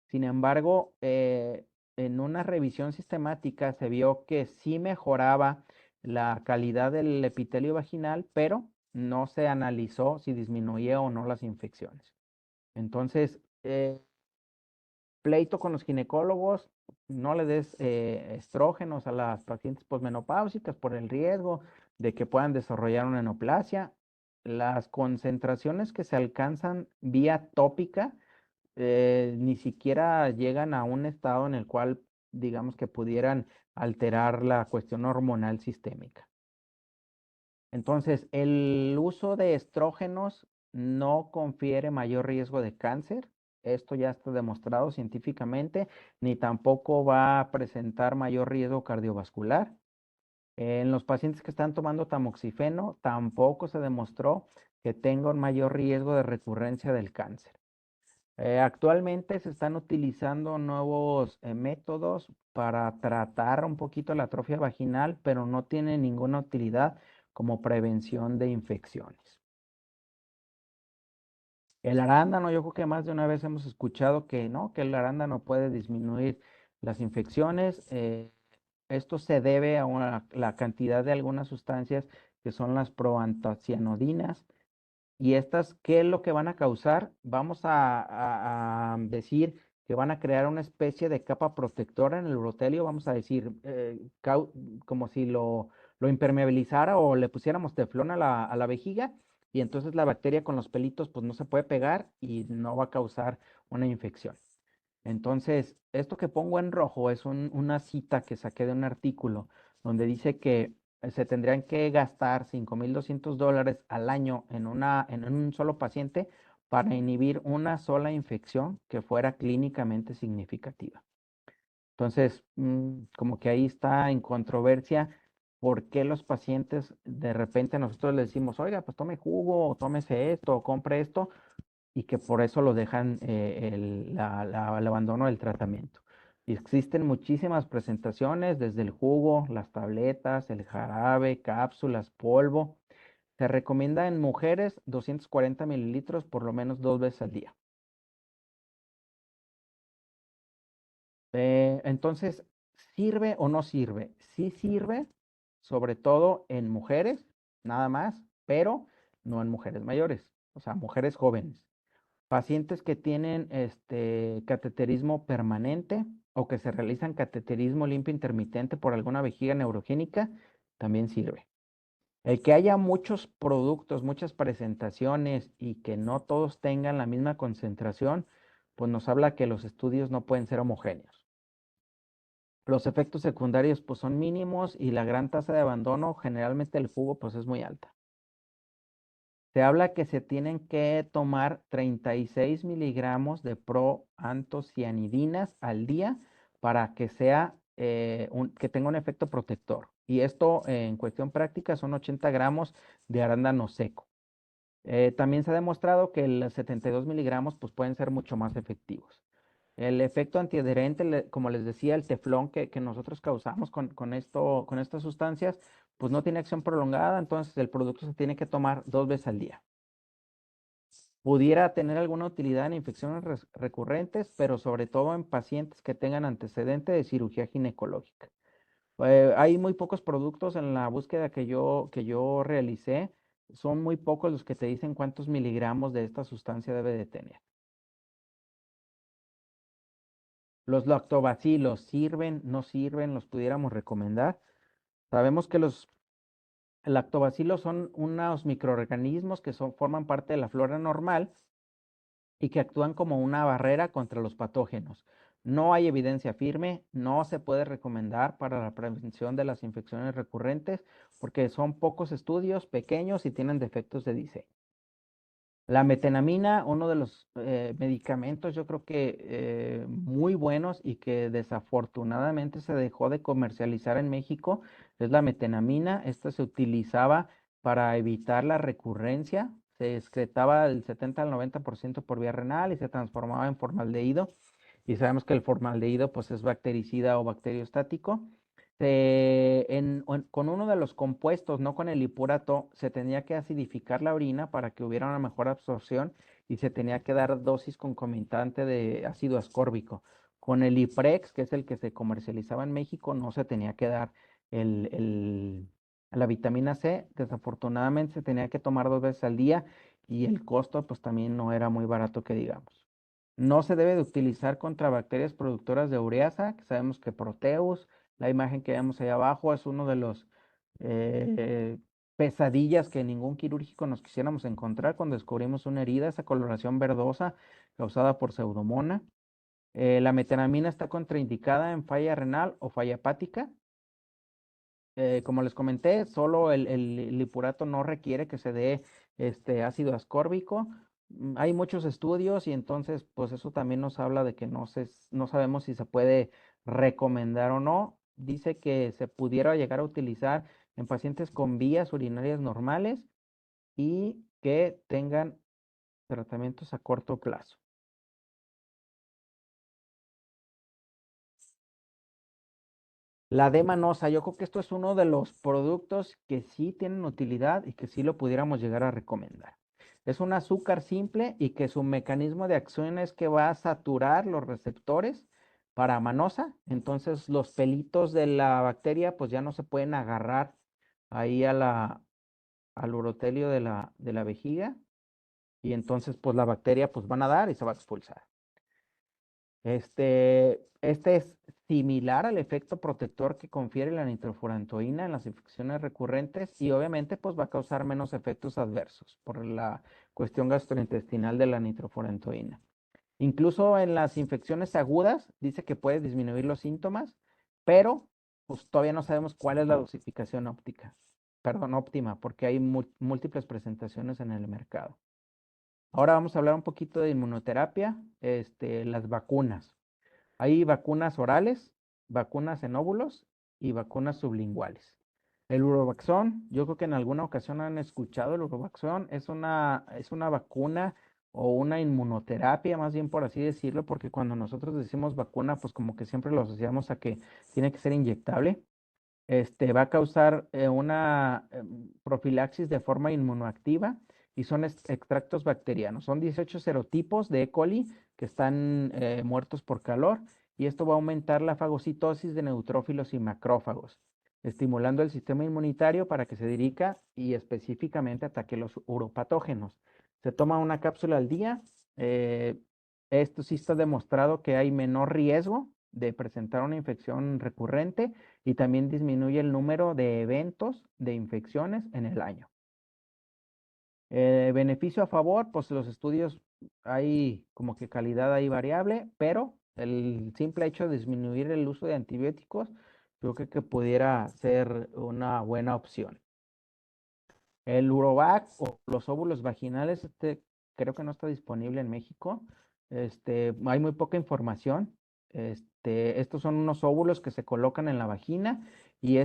Sin embargo, en una revisión sistemática se vio que sí mejoraba la calidad del epitelio vaginal, pero no se analizó si disminuía o no las infecciones. Entonces, pleito con los ginecólogos, no le des estrógenos a las pacientes posmenopáusicas por el riesgo de que puedan desarrollar una neoplasia. Las concentraciones que se alcanzan vía tópica ni siquiera llegan a un estado en el cual, digamos que pudieran alterar la cuestión hormonal sistémica. Entonces, el uso de estrógenos no confiere mayor riesgo de cáncer. Esto ya está demostrado científicamente, ni tampoco va a presentar mayor riesgo cardiovascular. En los pacientes que están tomando tamoxifeno, tampoco se demostró que tenga un mayor riesgo de recurrencia del cáncer. Actualmente se están utilizando nuevos métodos para tratar un poquito la atrofia vaginal, pero no tiene ninguna utilidad como prevención de infecciones. El arándano, yo creo que más de una vez hemos escuchado que no, que el arándano puede disminuir las infecciones. Esto se debe a la cantidad de algunas sustancias que son las proantacianodinas. ¿Y estas qué es lo que van a causar? Vamos a decir que van a crear una especie de capa protectora en el urotelio, vamos a decir, como si lo impermeabilizara o le pusiéramos teflón a la vejiga, y entonces la bacteria con los pelitos pues no se puede pegar y no va a causar una infección. Entonces, esto que pongo en rojo es una cita que saqué de un artículo donde dice que se tendrían que gastar $5,200 al año en un solo paciente para inhibir una sola infección que fuera clínicamente significativa. Entonces, como que ahí está en controversia por qué los pacientes de repente nosotros les decimos, oiga, pues tome jugo, o tómese esto, o compre esto, y que por eso lo dejan el abandono del tratamiento. Y existen muchísimas presentaciones, desde el jugo, las tabletas, el jarabe, cápsulas, polvo. Se recomienda en mujeres 240 mililitros por lo menos 2 veces al día. Entonces, ¿sirve o no sirve? Sí sirve, sobre todo en mujeres, nada más, pero no en mujeres mayores, o sea, mujeres jóvenes. Pacientes que tienen cateterismo permanente o que se realizan cateterismo limpio intermitente por alguna vejiga neurogénica, también sirve. El que haya muchos productos, muchas presentaciones y que no todos tengan la misma concentración, pues nos habla que los estudios no pueden ser homogéneos. Los efectos secundarios pues son mínimos y la gran tasa de abandono, generalmente el jugo pues es muy alta. Se habla que se tienen que tomar 36 miligramos de proantocianidinas al día para que que tenga un efecto protector. Y esto en cuestión práctica son 80 gramos de arándano seco. También se ha demostrado que los 72 miligramos pues pueden ser mucho más efectivos. El efecto antiadherente, como les decía, el teflón que nosotros causamos con estas sustancias, pues no tiene acción prolongada, entonces el producto se tiene que tomar 2 veces al día. Pudiera tener alguna utilidad en infecciones recurrentes, pero sobre todo en pacientes que tengan antecedente de cirugía ginecológica. Hay muy pocos productos en la búsqueda que yo realicé. Son muy pocos los que te dicen cuántos miligramos de esta sustancia debe de tener. Los lactobacilos sirven, no sirven, los pudiéramos recomendar. Sabemos que los lactobacilos son unos microorganismos que forman parte de la flora normal y que actúan como una barrera contra los patógenos. No hay evidencia firme, no se puede recomendar para la prevención de las infecciones recurrentes porque son pocos estudios, pequeños y tienen defectos de diseño. La metenamina, uno de los medicamentos yo creo que muy buenos y que desafortunadamente se dejó de comercializar en México, es la metenamina. Esta se utilizaba para evitar la recurrencia, se excretaba del 70 al 90% por vía renal y se transformaba en formaldehído. Y sabemos que el formaldehído pues es bactericida o bacteriostático. Con uno de los compuestos, no con el hipurato, se tenía que acidificar la orina para que hubiera una mejor absorción y se tenía que dar dosis concomitante de ácido ascórbico. Con el Iprex, que es el que se comercializaba en México, no se tenía que dar el, el- la vitamina C. Desafortunadamente se tenía que tomar 2 veces al día y el costo pues también no era muy barato que digamos. No se debe de utilizar contra bacterias productoras de ureasa, que sabemos que Proteus, la imagen que vemos ahí abajo, es uno de los eh, pesadillas que ningún quirúrgico nos quisiéramos encontrar cuando descubrimos una herida, esa coloración verdosa causada por pseudomona. La metenamina está contraindicada en falla renal o falla hepática. Como les comenté, solo el lipurato no requiere que se dé este ácido ascórbico. Hay muchos estudios y entonces, pues eso también nos habla de que no sabemos si se puede recomendar o no. Dice que se pudiera llegar a utilizar en pacientes con vías urinarias normales y que tengan tratamientos a corto plazo. La D-manosa, yo creo que esto es uno de los productos que sí tienen utilidad y que sí lo pudiéramos llegar a recomendar. Es un azúcar simple y que su mecanismo de acción es que va a saturar los receptores para manosa, entonces los pelitos de la bacteria pues ya no se pueden agarrar ahí al urotelio de la vejiga y entonces pues la bacteria pues va a nadar y se va a expulsar. Este es similar al efecto protector que confiere la nitrofurantoína en las infecciones recurrentes y obviamente pues va a causar menos efectos adversos por la cuestión gastrointestinal de la nitrofurantoína. Incluso en las infecciones agudas dice que puede disminuir los síntomas, pero pues todavía no sabemos cuál es la dosificación óptima, porque hay múltiples presentaciones en el mercado. Ahora vamos a hablar un poquito de inmunoterapia, las vacunas. Hay vacunas orales, vacunas en óvulos y vacunas sublinguales. El Urovaxón, yo creo que en alguna ocasión han escuchado el Urovaxón, es una vacuna o una inmunoterapia, más bien por así decirlo, porque cuando nosotros decimos vacuna, pues como que siempre lo asociamos a que tiene que ser inyectable. Va a causar una profilaxis de forma inmunoactiva y son extractos bacterianos. Son 18 serotipos de E. coli que están muertos por calor y esto va a aumentar la fagocitosis de neutrófilos y macrófagos, estimulando el sistema inmunitario para que se dirija y específicamente ataque los uropatógenos. Se toma una cápsula al día. eh, Esto sí está demostrado que hay menor riesgo de presentar una infección recurrente y también disminuye el número de eventos de infecciones en el año. Beneficio a favor, pues los estudios hay como que calidad ahí variable, pero el simple hecho de disminuir el uso de antibióticos, yo creo que pudiera ser una buena opción. El Urovac o los óvulos vaginales, creo que no está disponible en México. Hay muy poca información. Estos son unos óvulos que se colocan en la vagina y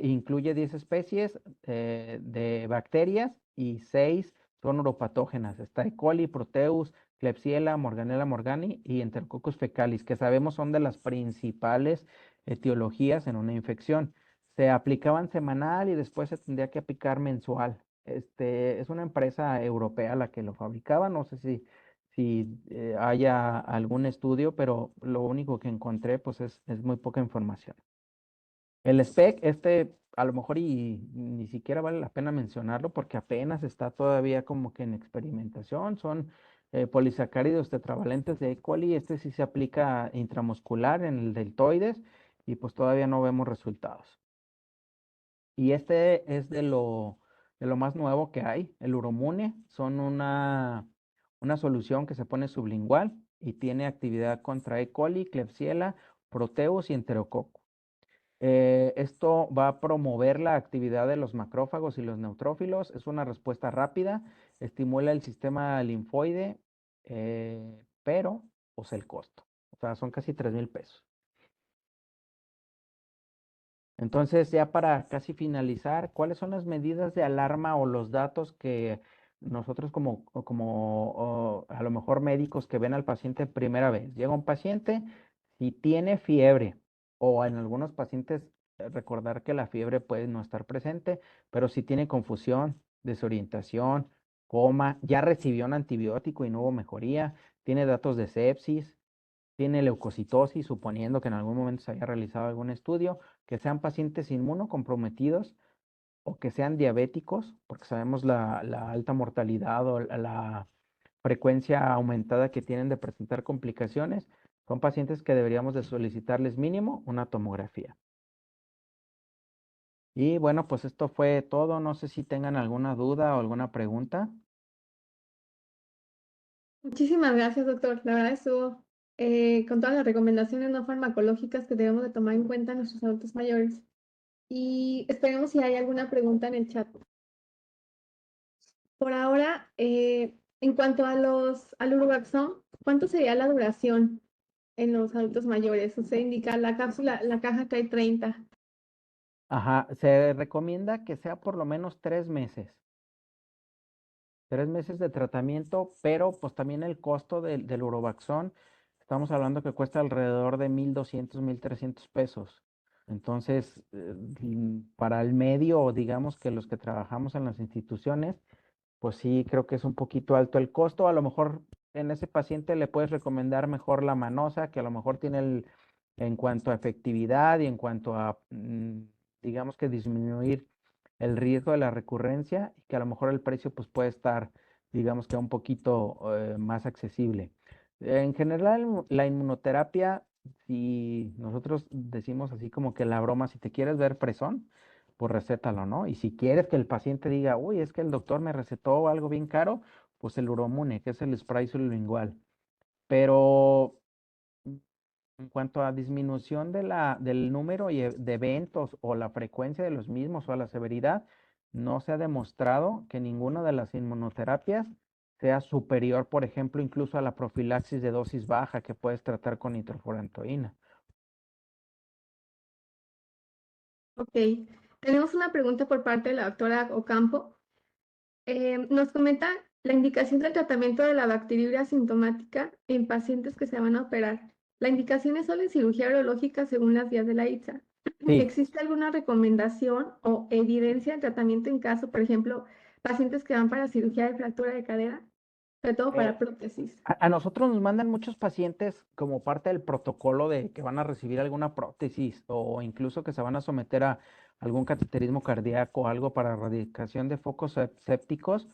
incluye 10 especies de bacterias y 6 son uropatógenas. Está E. coli, Proteus, Klebsiella, Morganella morgani y Enterococcus fecalis, que sabemos son de las principales etiologías en una infección. Se aplicaban semanal y después se tendría que aplicar mensual. Es una empresa europea la que lo fabricaba, no sé si haya algún estudio, pero lo único que encontré pues es muy poca información. El SPEC, a lo mejor y ni siquiera vale la pena mencionarlo porque apenas está todavía como que en experimentación. Son polisacáridos tetravalentes de E. coli. Sí se aplica intramuscular en el deltoides y pues todavía no vemos resultados. Y es de lo más nuevo que hay. El Uromune son una solución que se pone sublingual y tiene actividad contra E. coli, Klebsiella, Proteus y Enterococo. Esto va a promover la actividad de los macrófagos y los neutrófilos. Es una respuesta rápida, estimula el sistema linfoide, pero pues el costo. O sea, son casi 3,000 pesos. Entonces, ya para casi finalizar, ¿cuáles son las medidas de alarma o los datos que nosotros como a lo mejor médicos que ven al paciente primera vez? Llega un paciente, si tiene fiebre o en algunos pacientes recordar que la fiebre puede no estar presente, pero si tiene confusión, desorientación, coma, ya recibió un antibiótico y no hubo mejoría, tiene datos de sepsis, tiene leucocitosis, suponiendo que en algún momento se haya realizado algún estudio, que sean pacientes inmunocomprometidos o que sean diabéticos, porque sabemos la alta mortalidad o la frecuencia aumentada que tienen de presentar complicaciones, son pacientes que deberíamos de solicitarles mínimo una tomografía. Y bueno, pues esto fue todo. No sé si tengan alguna duda o alguna pregunta. Muchísimas gracias, doctor. La verdad estuvo con todas las recomendaciones no farmacológicas que debemos de tomar en cuenta en nuestros adultos mayores. Y esperemos si hay alguna pregunta en el chat. Por ahora, en cuanto al Urobaxón, ¿cuánto sería la duración en los adultos mayores? Usted indica la cápsula, la caja trae 30. Ajá, se recomienda que sea por lo menos 3 meses. 3 meses de tratamiento, pero pues también el costo del Urobaxón, estamos hablando que cuesta alrededor de 1,200, 1,300 pesos. Entonces, para el medio, digamos que los que trabajamos en las instituciones, pues sí, creo que es un poquito alto el costo. A lo mejor en ese paciente le puedes recomendar mejor la manosa, que a lo mejor tiene en cuanto a efectividad y en cuanto a, digamos que disminuir el riesgo de la recurrencia y que a lo mejor el precio pues puede estar, digamos que un poquito más accesible. En general, la inmunoterapia, si nosotros decimos así como que la broma, si te quieres ver fresón, pues recétalo, ¿no? Y si quieres que el paciente diga, uy, es que el doctor me recetó algo bien caro, pues el Uromune, que es el spray sublingual. Pero en cuanto a disminución del número de eventos o la frecuencia de los mismos o la severidad, no se ha demostrado que ninguna de las inmunoterapias sea superior, por ejemplo, incluso a la profilaxis de dosis baja que puedes tratar con nitrofurantoína. Ok. Tenemos una pregunta por parte de la doctora Ocampo. Nos comenta La indicación del tratamiento de la bacteriuria asintomática en pacientes que se van a operar. La indicación es solo en cirugía urológica según las guías de la ITSA. Sí, ¿Existe alguna recomendación o evidencia de tratamiento en caso, por ejemplo, pacientes que van para cirugía de fractura de cadera, sobre todo para eh, prótesis? a nosotros nos mandan muchos pacientes como parte del protocolo de que van a recibir alguna prótesis o incluso que se van a someter a algún cateterismo cardíaco o algo para erradicación de focos sépticos.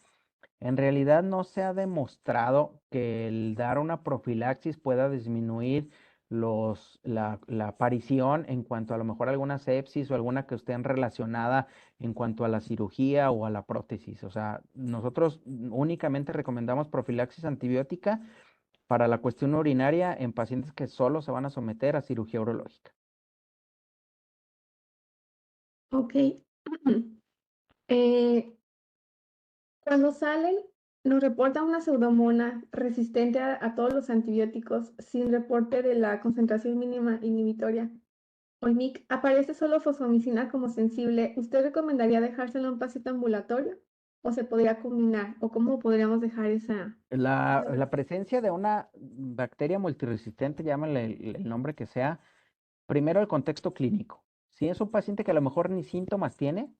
En realidad no se ha demostrado que el dar una profilaxis pueda disminuir la aparición en cuanto a lo mejor alguna sepsis o alguna que estén relacionada en cuanto a la cirugía o a la prótesis. O sea, nosotros únicamente recomendamos profilaxis antibiótica para la cuestión urinaria en pacientes que solo se van a someter a cirugía urológica. Ok. Eh, Cuando salen, nos reportan una pseudomonas resistente a todos los antibióticos sin reporte de la concentración mínima inhibitoria. Olmic, aparece solo fosfomicina como sensible. ¿Usted recomendaría dejárselo a un paciente ambulatorio? ¿O se podría combinar? ¿O cómo podríamos dejar La presencia de una bacteria multiresistente, llámale el nombre que sea, primero el contexto clínico. Si es un paciente que a lo mejor ni síntomas tiene,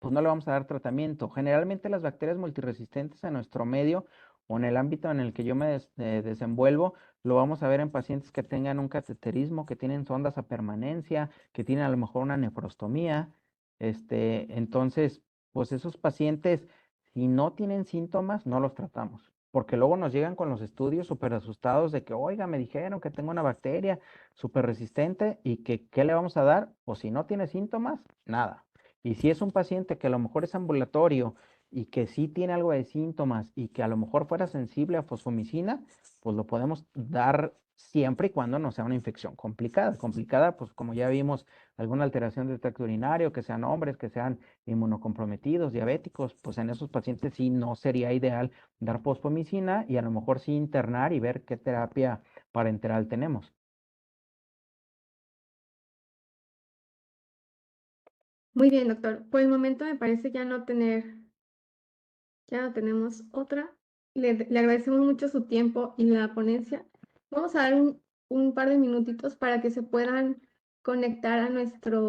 pues no le vamos a dar tratamiento. Generalmente las bacterias multiresistentes en nuestro medio o en el ámbito en el que yo me desenvuelvo, lo vamos a ver en pacientes que tengan un cateterismo, que tienen sondas a permanencia, que tienen a lo mejor una nefrostomía. Entonces, pues esos pacientes, si no tienen síntomas, no los tratamos. Porque luego nos llegan con los estudios súper asustados de que, oiga, me dijeron que tengo una bacteria súper resistente y que, ¿qué le vamos a dar? O si no tiene síntomas, nada. Y si es un paciente que a lo mejor es ambulatorio y que sí tiene algo de síntomas y que a lo mejor fuera sensible a fosfomicina, pues lo podemos dar siempre y cuando no sea una infección complicada. Complicada, pues como ya vimos, alguna alteración del tracto urinario, que sean hombres, que sean inmunocomprometidos, diabéticos, pues en esos pacientes sí no sería ideal dar fosfomicina y a lo mejor sí internar y ver qué terapia parenteral tenemos. Muy bien, doctor. Por el momento me parece ya no tenemos otra. Le agradecemos mucho su tiempo y la ponencia. Vamos a dar un par de minutitos para que se puedan conectar a nuestra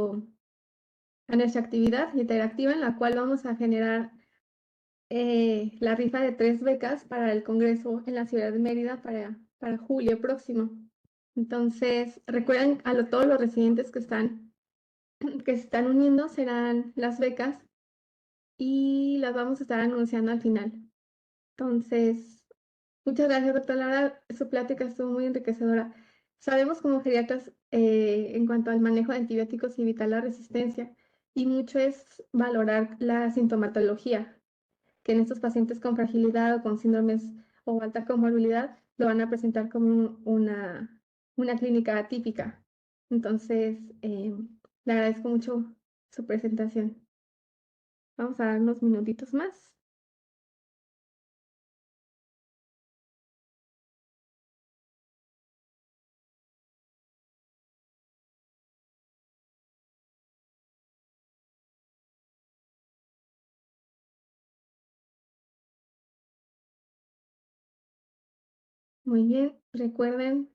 actividad interactiva en la cual vamos a generar la rifa de 3 becas para el Congreso en la ciudad de Mérida para julio próximo. Entonces, recuerden todos los residentes que se están uniendo serán las becas y las vamos a estar anunciando al final. Entonces, muchas gracias, doctora Lara. Su plática estuvo muy enriquecedora. Sabemos como geriatras en cuanto al manejo de antibióticos y evitar la resistencia, y mucho es valorar la sintomatología, que en estos pacientes con fragilidad o con síndromes o alta comorbilidad lo van a presentar como una clínica atípica. Entonces, le agradezco mucho su presentación. Vamos a dar unos minutitos más. Muy bien, recuerden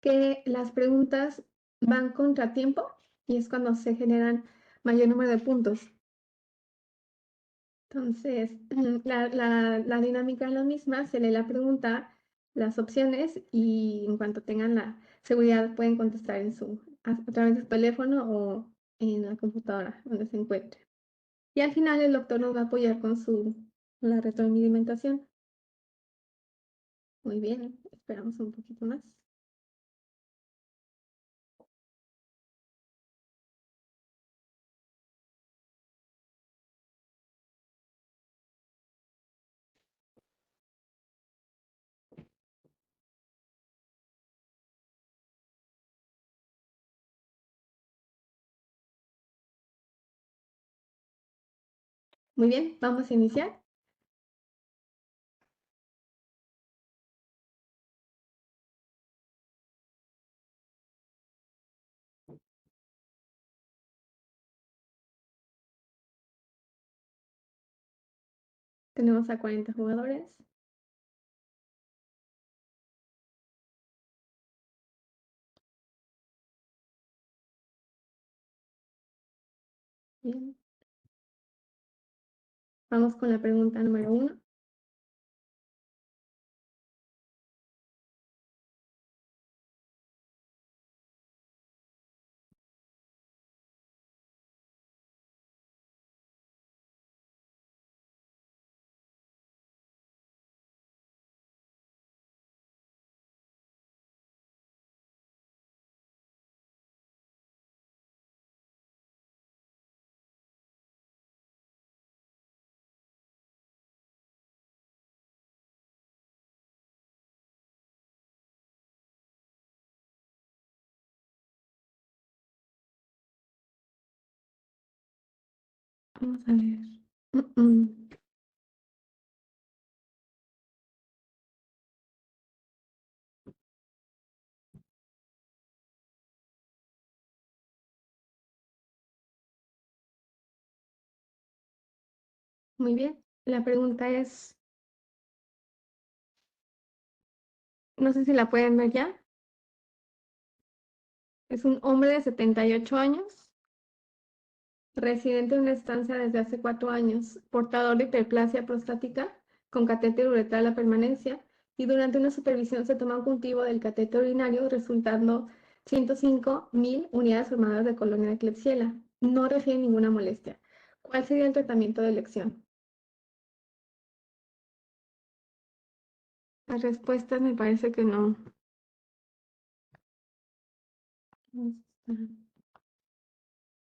que las preguntas van contratiempo y es cuando se generan mayor número de puntos. Entonces, la dinámica es la misma, se lee la pregunta, las opciones y en cuanto tengan la seguridad pueden contestar a través de su teléfono o en la computadora donde se encuentre. Y al final el doctor nos va a apoyar con la retroalimentación. Muy bien, esperamos un poquito más. Muy bien, vamos a iniciar. Tenemos a 40 jugadores. Bien. Vamos con la pregunta número 1. Vamos a ver. Muy bien. La pregunta es, no sé si la pueden ver ya. Es un hombre de 78 años, residente en una estancia desde hace 4 años, portador de hiperplasia prostática con catéter uretral a permanencia, y durante una supervisión se toma un cultivo del catéter urinario, resultando 105.000 unidades formadoras de colonia de Klebsiella. No refiere ninguna molestia. ¿Cuál sería el tratamiento de elección? Las respuestas me parece que no. No están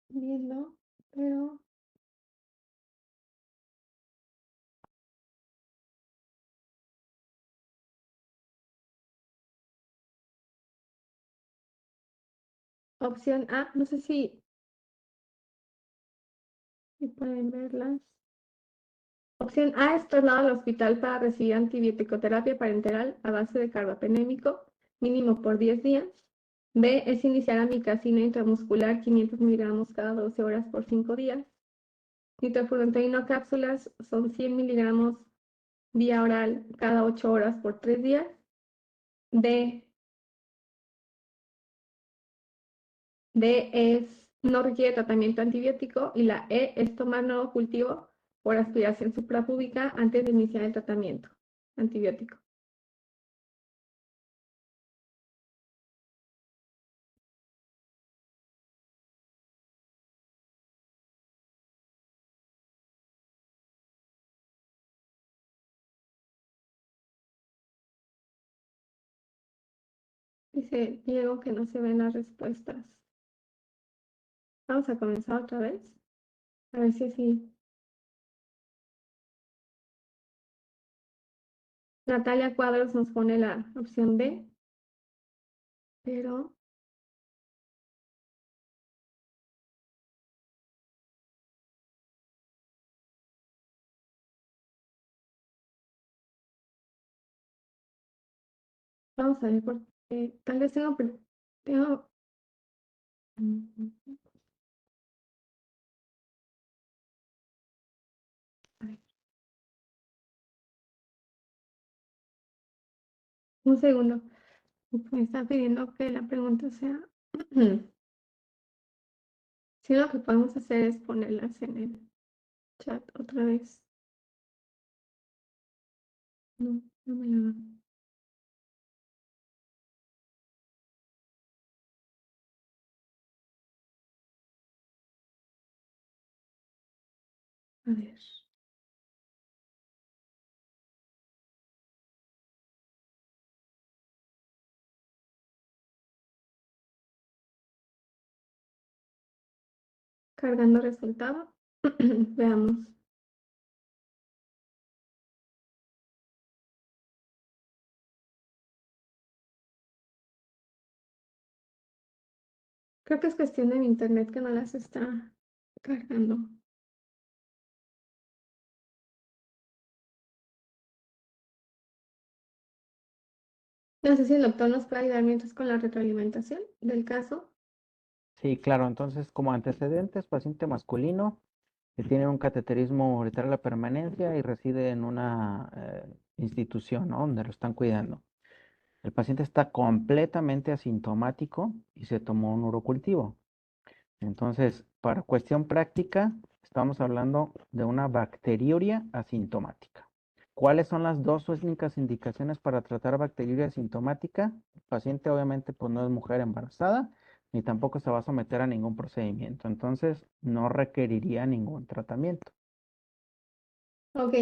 viendo, pero opción A, no sé si pueden verlas. Opción A es traslado al hospital para recibir antibiótico-terapia parenteral a base de carbapenémico, mínimo por 10 días. B es iniciar amicacina intramuscular 500 miligramos cada 12 horas por 5 días. Nitrofurantoína cápsulas son 100 miligramos vía oral cada 8 horas por 3 días. D, D es no requiere tratamiento antibiótico y la E es tomar nuevo cultivo por aspiración suprapúbica antes de iniciar el tratamiento antibiótico. Dice Diego que no se ven las respuestas. Vamos a comenzar otra vez. A ver si así. Natalia Cuadros nos pone la opción B, pero vamos a ver porque tal vez tengo. A ver, un segundo. Me está pidiendo que la pregunta sea. Si lo que podemos hacer es ponerlas en el chat otra vez. No, no me la dan. A ver. Cargando resultado. Veamos. Creo que es cuestión de mi internet que no las está cargando. No sé si el doctor nos puede ayudar mientras con la retroalimentación del caso. Sí, claro. Entonces, como antecedentes, paciente masculino, que tiene un cateterismo uretral a la permanencia y reside en una institución, ¿no? Donde lo están cuidando. El paciente está completamente asintomático y se tomó un urocultivo. Entonces, para cuestión práctica, estamos hablando de una bacteriuria asintomática. ¿Cuáles son las dos únicas indicaciones para tratar bacteriuria asintomática? El paciente obviamente pues no es mujer embarazada, ni tampoco se va a someter a ningún procedimiento. Entonces, no requeriría ningún tratamiento. Ok,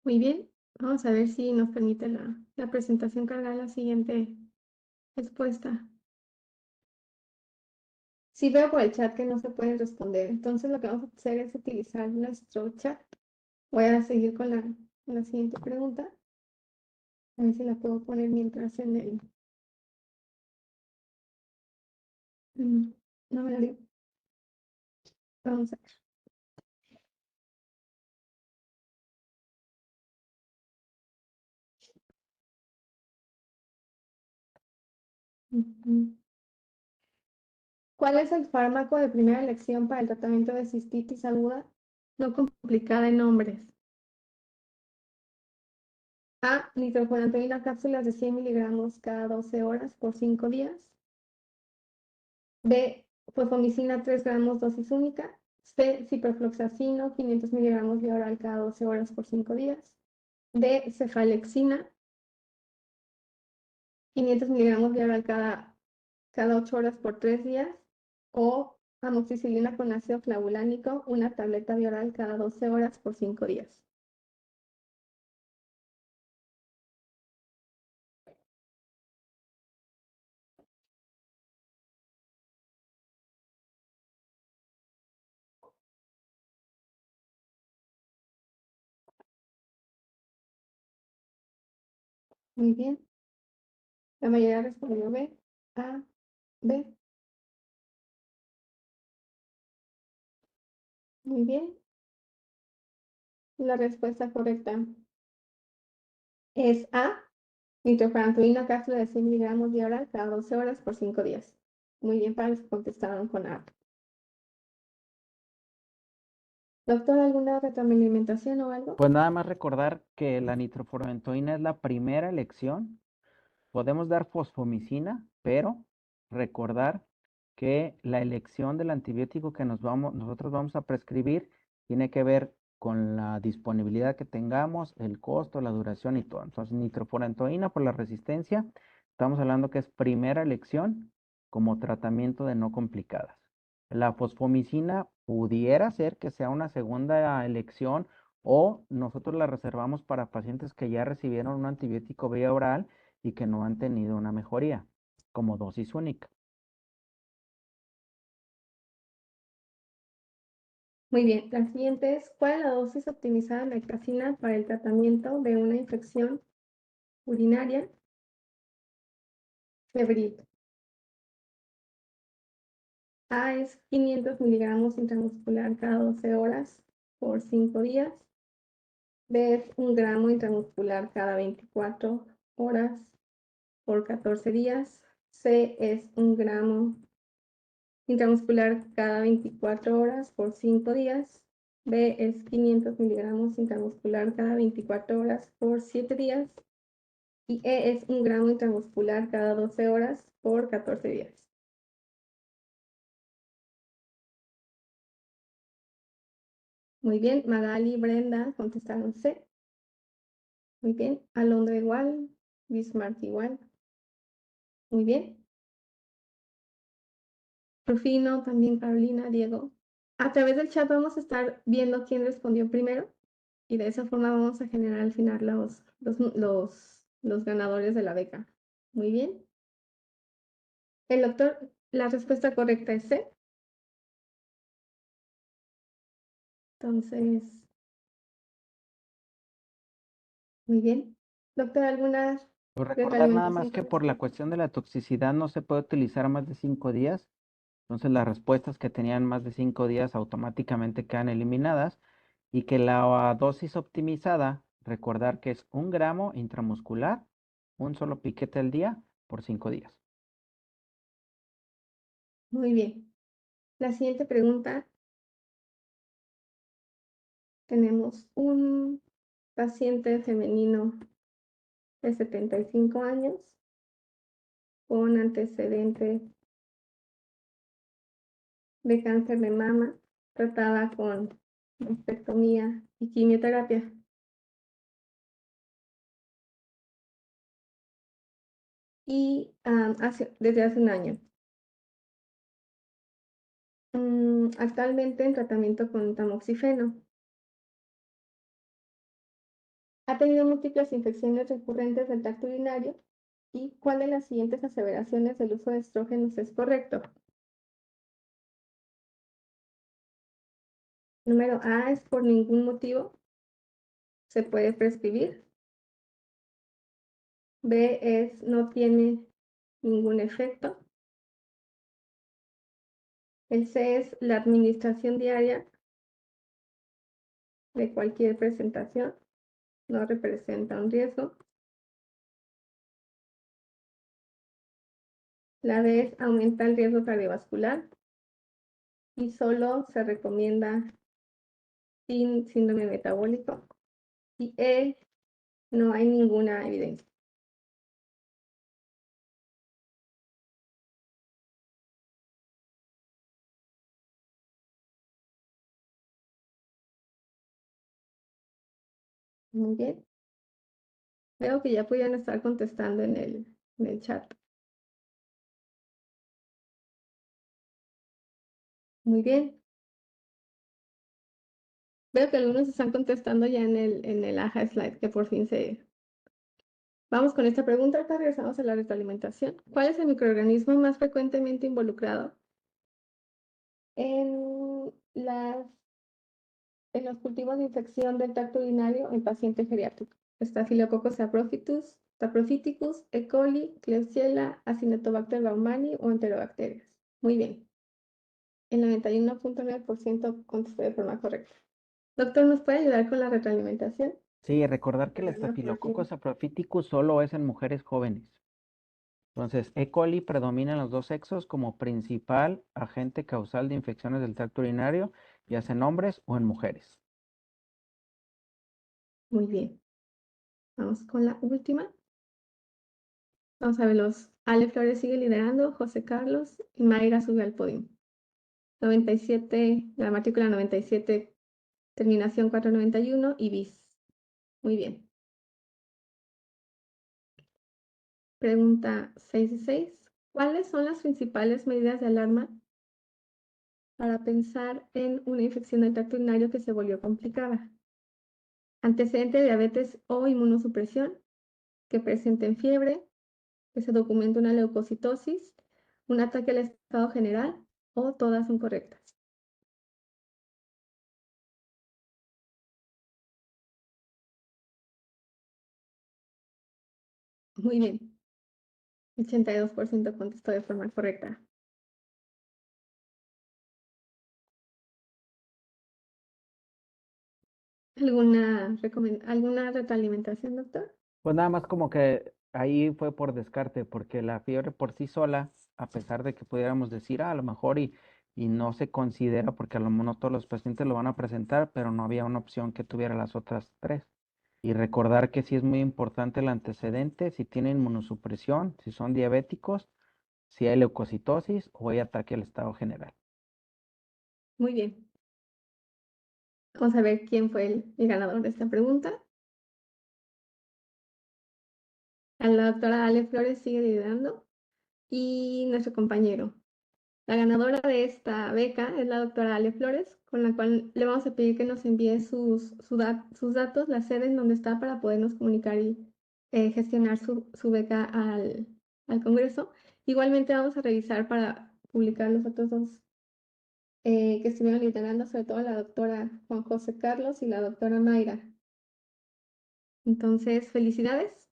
muy bien. Vamos a ver si nos permite la presentación cargar la siguiente respuesta. Sí veo por el chat que no se puede responder, entonces lo que vamos a hacer es utilizar nuestro chat. Voy a seguir con la siguiente pregunta. A ver si la puedo poner mientras en el... no me la dio. Vamos a ver. Ujú. ¿Cuál es el fármaco de primera elección para el tratamiento de cistitis aguda no complicada en hombres? A. Nitrofurantoína, cápsulas de 100 miligramos cada 12 horas por 5 días. B. Fosfomicina 3 gramos dosis única. C. Ciprofloxacino 500 miligramos de oral cada 12 horas por 5 días. D. Cefalexina 500 miligramos de oral cada 8 horas por 3 días. O amoxicilina con ácido clavulánico, una tableta de oral cada 12 horas por 5 días. Muy bien. La mayoría respondió B. A. B. Muy bien. La respuesta correcta es A. Nitrofurantoína, cápsula de 100 miligramos de oral cada 12 horas por 5 días. Muy bien, para los que contestaron con A. Doctor, ¿alguna retroalimentación o algo? Pues nada más recordar que la nitrofurantoína es la primera elección. Podemos dar fosfomicina, pero recordar que la elección del antibiótico que nosotros vamos a prescribir tiene que ver con la disponibilidad que tengamos, el costo, la duración y todo. Entonces, nitrofurantoína por la resistencia, estamos hablando que es primera elección como tratamiento de no complicadas. La fosfomicina pudiera ser que sea una segunda elección o nosotros la reservamos para pacientes que ya recibieron un antibiótico vía oral y que no han tenido una mejoría como dosis única. Muy bien, la siguiente es, ¿cuál es la dosis optimizada de mectracina para el tratamiento de una infección urinaria febril? A es 500 miligramos intramuscular cada 12 horas por 5 días. B es 1 gramo intramuscular cada 24 horas por 14 días. C es 1 gramo intramuscular cada 24 horas por 5 días. B es 500 miligramos intramuscular cada 24 horas por 7 días. Y E es 1 gramo intramuscular cada 12 horas por 14 días. Muy bien, Magali y Brenda contestaron C. Muy bien, Alondra igual, Bismarck igual. Muy bien. Rufino, también Carolina, Diego. A través del chat vamos a estar viendo quién respondió primero y de esa forma vamos a generar al final los ganadores de la beca. Muy bien. El doctor, la respuesta correcta es C. Entonces, muy bien. Doctor, ¿alguna Pues recordar nada más retroalimentación que con por la respecto? cuestión de la toxicidad no se puede utilizar más de 5 días. Entonces las respuestas que tenían más de 5 días automáticamente quedan eliminadas y que la dosis optimizada, recordar que es 1 gramo intramuscular, un solo piquete al día por 5 días. Muy bien. La siguiente pregunta tenemos un paciente femenino de 75 años con antecedente de cáncer de mama, tratada con mastectomía y quimioterapia. Y desde hace un año. Actualmente en tratamiento con tamoxifeno. Ha tenido múltiples infecciones recurrentes del tracto urinario. ¿Y cuál de las siguientes aseveraciones del uso de estrógenos es correcto? Número A es por ningún motivo se puede prescribir. B es no tiene ningún efecto. El C es la administración diaria de cualquier presentación no representa un riesgo. La D es aumenta el riesgo cardiovascular y solo se recomienda sin síndrome metabólico. Y E, no hay ninguna evidencia. Muy bien. Veo que ya pudieron estar contestando en el chat. Muy bien. Veo que algunos están contestando ya en el AJA slide, que por fin se... Vamos con esta pregunta, ahorita regresamos a la retroalimentación. ¿Cuál es el microorganismo más frecuentemente involucrado en en los cultivos de infección del tracto urinario en pacientes geriátricos? Staphylococcus saprophyticus, E. coli, Klebsiella, Acinetobacter baumannii o Enterobacterias. Muy bien. El 91.9% contestó de forma correcta. Doctor, ¿nos puede ayudar con la retroalimentación? Sí, recordar que el Pero no por Staphylococcus tiempo. saprophyticus solo es en mujeres jóvenes. Entonces, E. coli predomina en los dos sexos como principal agente causal de infecciones del tracto urinario, ya sea en hombres o en mujeres. Muy bien. Vamos con la última. Vamos a ver, Ale Flores sigue liderando, José Carlos y Mayra sube al podio. 97, la matrícula 97, terminación 491 y bis. Muy bien. Pregunta 6 de 6. ¿Cuáles son las principales medidas de alarma para pensar en una infección del tracto urinario que se volvió complicada? Antecedente de diabetes o inmunosupresión, que presenten fiebre, que se documente una leucocitosis, un ataque al estado general o todas son correctas. Muy bien. 82% contestó de forma correcta. ¿Alguna retroalimentación, doctor? Pues nada más como que ahí fue por descarte, porque la fiebre por sí sola, a pesar de que pudiéramos decir, a lo mejor y no se considera, porque a lo mejor no todos los pacientes lo van a presentar, pero no había una opción que tuviera las otras tres. Y recordar que sí es muy importante el antecedente, si tienen inmunosupresión, si son diabéticos, si hay leucocitosis o hay ataque al estado general. Muy bien. Vamos a ver quién fue el ganador de esta pregunta. A la doctora Ale Flores sigue liderando y nuestro compañero. La ganadora de esta beca es la doctora Ale Flores, con la cual le vamos a pedir que nos envíe sus datos, la sede en donde está para podernos comunicar y gestionar su beca al Congreso. Igualmente vamos a revisar para publicar los otros dos que estuvieron liderando, sobre todo la doctora Juan José Carlos y la doctora Mayra. Entonces, felicidades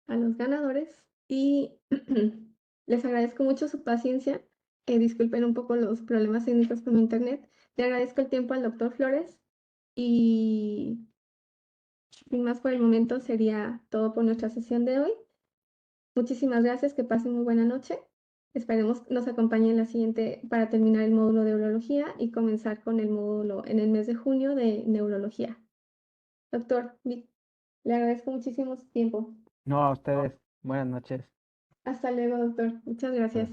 a los ganadores y les agradezco mucho su paciencia. Disculpen un poco los problemas técnicos con mi internet. Le agradezco el tiempo al doctor Flores y sin más por el momento sería todo por nuestra sesión de hoy. Muchísimas gracias, que pasen muy buena noche. Esperemos nos acompañe en la siguiente para terminar el módulo de urología y comenzar con el módulo en el mes de junio de neurología. Doctor, le agradezco muchísimo su tiempo. No, a ustedes. Buenas noches. Hasta luego, doctor. Muchas gracias.